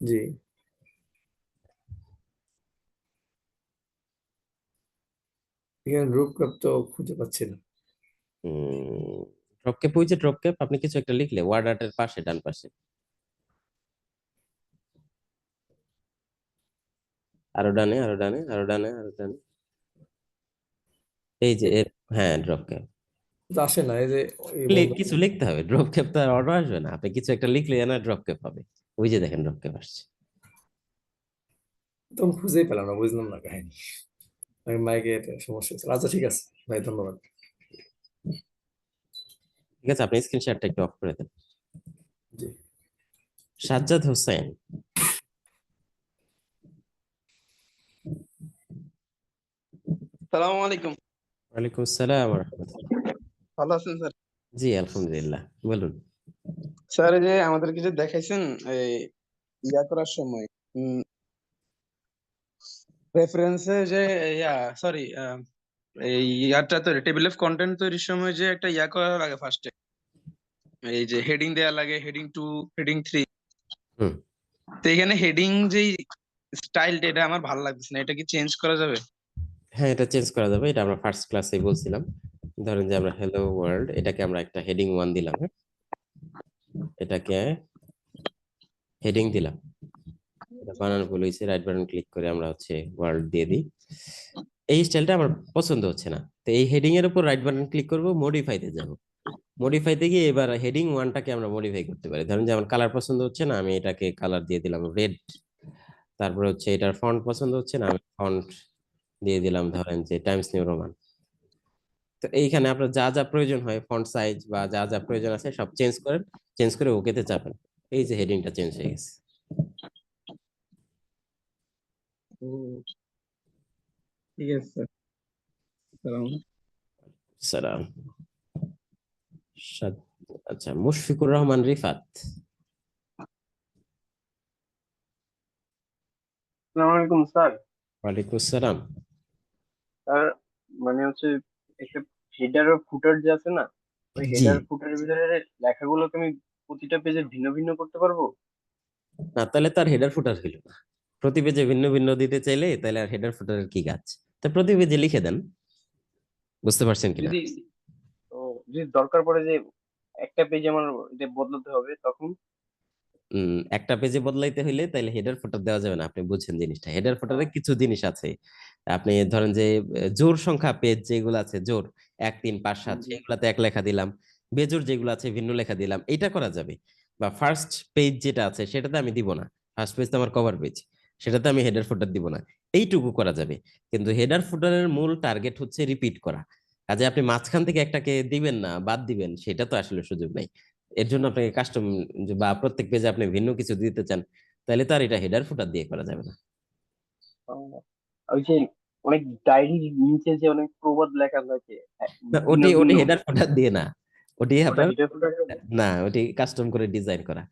জি, এখানে গ্রুপ ক্লাব তো খুঁজে পাচ্ছি না। ড্রপ ক্যাপ, ওই যে ড্রপ ক্যাপ, আপনি কিছু একটা লিখলে ওয়ার্ড আর্টের পাশে ডান পাশে, আরো ডানে, আরো ডানে, আরো ডানে, আরো ডানে, এই যে হ্যাঁ ড্রপ ক্যাপ। তো আসে না, এই যে এই বন্ধ। কিছু লিখতে হবে, ড্রপ ক্যাপ তো আর অর্ডার আসবে না, আপনি কিছু একটা লিখলে না ড্রপ ক্যাপ হবে। ওই যে দেখেন ড্রপ ক্যাপ আসছে। তখন খুঁজেই পেলাম না, বুঝলাম না কাহিনী। আমি মাইকে সমস্যা হচ্ছে। আচ্ছা ঠিক আছে ভাই, ধন্যবাদ। ঠিক আছে, আপনি স্ক্রিন শেয়ারটা একটু অফ করে দেন। জি। সাজ্জাদ হোসেন। সালামু আলাইকুম। ওয়ালাইকুম আসসালাম ওয়া রাহমাতুল্লাহ। ভালো আছেন স্যার? জি আলহামদুলিল্লাহ, বলুন। স্যার এই যে আমাদেরকে যে দেখাইছেন এই ইয়া করার সময় রেফারেন্সে যে ইয়া সরি এই ইয়াটা তৈরি টেবিল অফ কন্টেন্ট তৈরির সময় যে একটা ইয়া করা লাগে ফার্স্টে, এই যে হেডিং দেয়া লাগে, হেডিং 2, হেডিং 3। হুম। তো এখানে হেডিং যেই স্টাইলটা এটা আমার ভালো লাগছে না, এটা কি চেঞ্জ করা যাবে? হ্যাঁ, এটা চেঞ্জ করা যাবে, এটা আমরা ফার্স্ট ক্লাসে বলছিলাম। ধরেন যে আমরা হ্যালো ওয়ার্ল্ড, এটাকে আমরা একটা হেডিং 1 দিলাম, হ্যাঁ, এটাকে হেডিং দিলাম। এটা বানানো ভুল হয়েছে, রাইট বাটন ক্লিক করে আমরা হচ্ছে ওয়ার্ল্ড দিয়ে দিই। এই স্টাইলটা আমার পছন্দ হচ্ছে না, তো এই হেডিং এর উপর রাইট বাটন ক্লিক করব, মডিফাইতে যাব। মডিফাইতে গিয়ে এবার হেডিং 1টাকে আমরা মডিফাই করতে পারি। ধরেন যে আমার কালার পছন্দ হচ্ছে না, আমি এটাকে কালার দিয়ে দিলাম রেড। তারপর হচ্ছে এটার ফন্ট পছন্দ হচ্ছে না, আমি ফন্ট দিয়ে দিলাম ধরেন যে টাইমস নিউ রোমান। তো এইখানে আপনার যা যা প্রয়োজন হয়, ফন্ট সাইজ বা যা যা প্রয়োজন আছে সব চেঞ্জ করেন, চেঞ্জ করে ওকেতে চাপেন। এই যে হেডিংটা চেঞ্জ হয়ে গেছে। ঠিক আছে স্যার। সালাম। সালাম। আচ্ছা, মুশফিকুর রহমান রিফাত। আসসালামু আলাইকুম স্যার। ওয়ালাইকুম আসসালাম। স্যার মানে হচ্ছে একটা হেডার ও ফুটার যে আছে না, ওই জি, হেডার ফুটারের ভিতরে লেখাগুলোকে আমি প্রতিটা পেজে ভিন্ন ভিন্ন করতে পারবো? না তাহলে তার হেডার ফুটার হইল না। প্রতি পেজে ভিন্ন ভিন্ন দিতে চাইলে তাহলে আর হেডার ফুটারের কি কাজ? তা প্রতি পেজে লিখে দেন। বুঝতে পারছেন কিনা? যদি যদি দরকার পড়ে যে একটা পেজ আমার এটা বদলাতে হবে তখন? একটা পেজে বদলাইতে হইলে তাহলে হেডার ফুটার দেওয়া যাবে না, আপনি বুঝছেন জিনিসটা। হেডার ফুটারে কিছু জিনিস আছে, আপনি ধরেন যে জোড় সংখ্যা পেজ যেগুলো আছে, জোড় 1 3 5 7 জি। সেগুলাতে এক লেখা দিলাম, বেজোড় যেগুলো আছে ভিন্ন লেখা দিলাম, এটা করা যাবে। বা ফার্স্ট পেজ যেটা আছে সেটাতে আমি দিব না, ফার্স্ট পেজ তো আমার কভার পেজ, সেটাতে আমি হেডার ফুটার দিব না, এইটুকু করা যাবে। কিন্তু হেডার ফুটারের মূল টার্গেট হচ্ছে রিপিট করা, কাজে আপনি মাঝখান থেকে একটাকে দিবেন না বাদ দিবেন সেটা তো আসলে সুযোগ নাই। এর জন্য আপনাকে কাস্টম বা প্রত্যেক পেজে আপনি ভিন্ন কিছু দিতে চান, তাহলে তো আর এটা হেডার ফুটার দিয়ে করা যাবে না। আহ, ওই যে অনেক ডায়েরির নিচে যে অনেক প্রবাদ লেখা থাকে, না, ভিন্ন ওটি ভিন্ন, ওটি হেডার ফুটার দিয়ে না, ওটি ওটা আপনার, হিটার ফুটার? না ওটি কাস্টম করে ডিজাইন করা।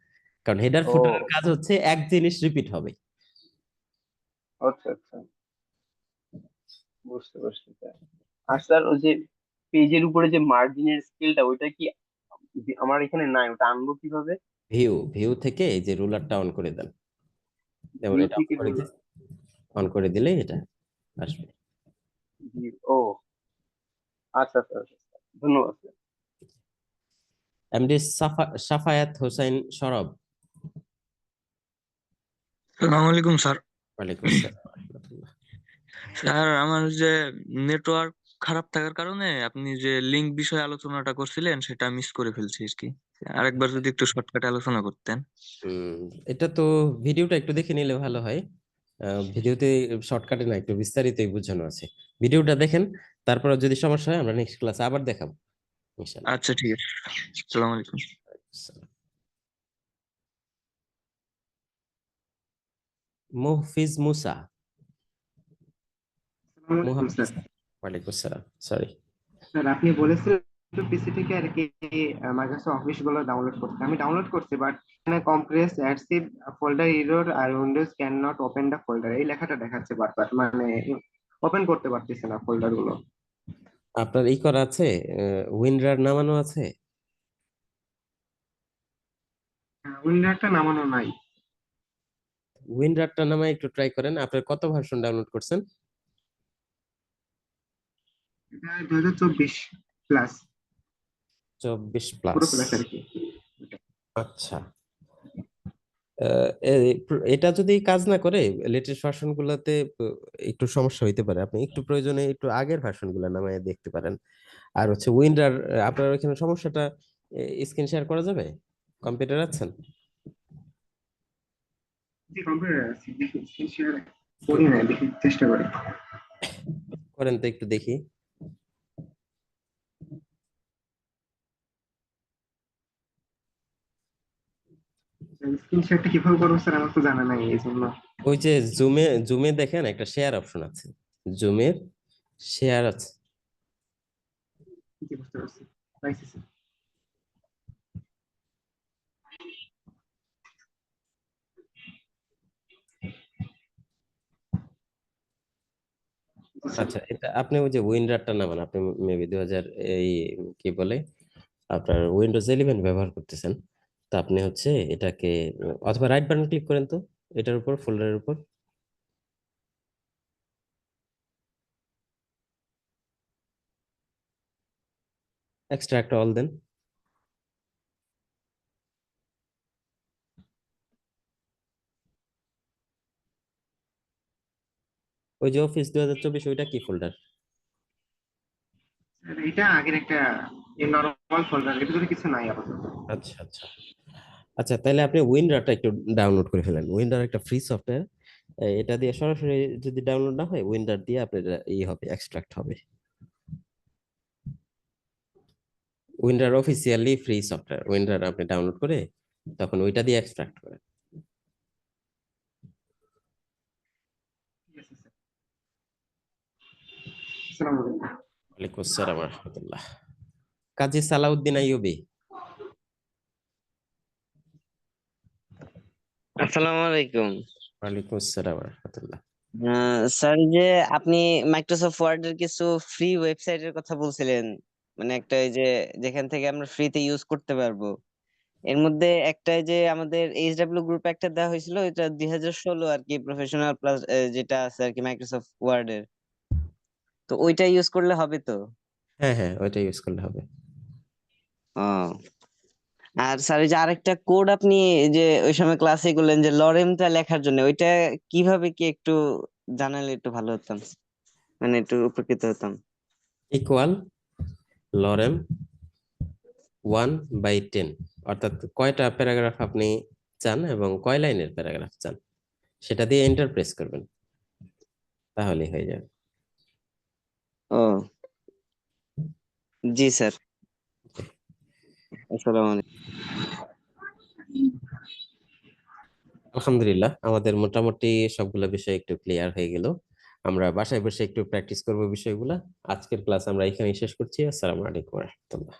কারণ হেডার ও ফুটারের কাজ হচ্ছে এক জিনিস রিপিট হবে। আচ্ছা আচ্ছা, বুঝতে পারছি স্যার। আর স্যার ওই যে পেজের উপরে যে মার্জিনের স্কেলটা, ওইটা কি আমার এখানে নাই, ওটা আনবো কিভাবে? ভিউ ভিউ থেকে এই যে রুলারটা অন করে দেন, যেমন ভিউ এটা অন থেকে করে দিন, অন করে দিলে এটা আসবে। ভিউ, ও আচ্ছা স্যার, ধন্যবাদ স্যার। এমডি সাফায়াত হোসেন সরব। সালাম আলাইকুম স্যার। ওয়ালাইকুম আসসালাম ওয়া রাহমাতুল্লাহ। স্যার আমার যে নেটওয়ার্ক খারাপ থাকার কারণে আপনি যে লিঙ্ক বিষয়ে আলোচনাটা করছিলেন সেটা মিস করে ফেলছি আর কি। আরেকবার যদি একটু শর্টকাটে আলোচনা করতেন। হুম, এটা তো ভিডিওটা একটু দেখে নিলে ভালো হয়। ভিডিওতে শর্টকাটে না, একটু বিস্তারিতই বোঝানো আছে। ভিডিওটা দেখেন, তারপরে যদি সমস্যা হয় আমরা নেক্সট ক্লাসে আবার দেখাবো ইনশাআল্লাহ। আচ্ছা ঠিক আছে। আসসালামু আলাইকুম। মুহফিজ মুসা। আসসালামু আলাইকুম মুহাফিজ, স্যার। ওয়ালাইকুম আসসালাম, সরি। স্যার আপনি বলেছিলেন পিসি থেকে আর কি মাইক্রোসফট অফিস গুলো ডাউনলোড করতে। আমি ডাউনলোড করছি, বাট এখানে কম্প্রেস অ্যাডসিভ ফোল্ডার এরর আর Windows can not open the folder এই লেখাটা দেখাচ্ছে বারবার, মানে ওপেন করতে পারতেছে না ফোল্ডার গুলো। আপনার ই করা আছে, উইনরার নামানো আছে? উইন্ডোজটা নামানো নাই। উইনরারটা নামায় একটু ট্রাই করেন। আপনার কত ভার্সন ডাউনলোড করছেন? এটা 2024 প্লাস, 24 পুরো প্লাস। প্লাস আর কি। আচ্ছা, এটা যদি কাজ না করে লেটেস্ট ভার্সন গুলাতে একটু সমস্যা হইতে পারে, আপনি একটু প্রয়োজনে একটু আগের ভার্সন গুলা নামায় দেখতে পারেন। আর হচ্ছে উইন্ডার, আপনার ওইখানে সমস্যাটা স্ক্রিন শেয়ার করা যাবে? কম্পিউটার আছেন? জি কম্পিউটার আছে, দেখি শেয়ার করি না, দেখি চেষ্টা করি। করেন তো একটু দেখি। স্ক্রিন শেয়ারটা কিভাবে করবো স্যার, আমার তো জানা নাই এই জন্য। ওই যে জুমে জুমে দেখেন একটা শেয়ার অপশন আছে, জুমের শেয়ার আছে। জি বুঝতে পারছি, পাইছি স্যার। জি স্যার। আচ্ছা, এটা আপনি ওই যে উইন্ডারটা নামান, আপনি মেবি 2000 এই কি বলে আপনার উইন্ডোজ 11 ব্যবহার করতেছেন, তো আপনি হচ্ছে এটাকে অথবা রাইট বাটন ক্লিক করেন তো এটার উপর, ফোল্ডারের উপর, এক্সট্রাক্ট অল দেন। ওই যে অফিস 2024 ওইটা কি ফোল্ডার? স্যার, এটা আগের একটা নরমাল ফোল্ডার, এর ভিতরে কিছু নাই আপাতত। আচ্ছা আচ্ছা আচ্ছা, তাহলে আপনি উইন্ডারটা একটু ডাউনলোড করে ফেলেন। উইন্ডার একটা ফ্রি সফটওয়্যার, এটা দিয়ে সরাসরি যদি ডাউনলোড না হয়, উইন্ডার দিয়ে আপনার ই হবে, এক্সট্রাক্ট হবে। Winder officially free software, winder আপনি ডাউনলোড করে তখন ওইটা দিয়ে এক্সট্রাক্ট করেন। ঠিক আছে স্যার। আসসালামু আলাইকুম। ওয়ালাইকুম আসসালাম ওয়া রাহমাতুল্লাহ। কাজী সালাউদ্দিন আইয়ুবী। আসসালামু আলাইকুম। ওয়ালাইকুম আসসালাম ওয়া রাহমাতুল্লাহ। স্যার, এই যে আপনি মাইক্রোসফট ওয়ার্ড এর কিছু ফ্রি ওয়েবসাইটের কথা বলছিলেন, মানে একটা এই যে যেখান থেকে আমরা ফ্রিতে ইউজ করতে পারবো, এর মধ্যে একটা এই যে আমাদের এইচডব্লিউ গ্রুপে একটা দেওয়া হয়েছিল, এটা 2016 আর কি, প্রফেশনাল প্লাস যেটা আছে আর কি মাইক্রোসফট ওয়ার্ড এর, তো ওইটা ইউজ করলে হবে তো? হ্যাঁ হ্যাঁ, ওইটা ইউজ করলে হবে। ও আর স্যার এই যে আরেকটা কোড আপনি যে ওই সময় ক্লাসে করলেন যে লরেমটা লেখার জন্য, ওইটা কিভাবে কি একটু জানালে একটু ভালো হতাম, মানে একটু উপকৃত হতাম। ইকুয়াল লরেম 1/10, অর্থাৎ কয়টা প্যারাগ্রাফ আপনি চান এবং কয় লাইনের প্যারাগ্রাফ চান সেটা দিয়ে এন্টার প্রেস করবেন, তাহলেই হয়ে যাবে। ও জি স্যার, আসসালামু আলাইকুম। আলহামদুলিল্লাহ, আমাদের মোটামুটি সবগুলো বিষয় একটু ক্লিয়ার হয়ে গেল। আমরা বাসায় বসে একটু প্র্যাকটিস করব বিষয়গুলা। আজকের ক্লাস আমরা এখানেই শেষ করছি। আসসালামু আলাইকুম ওয়া রাহমাতুল্লাহ।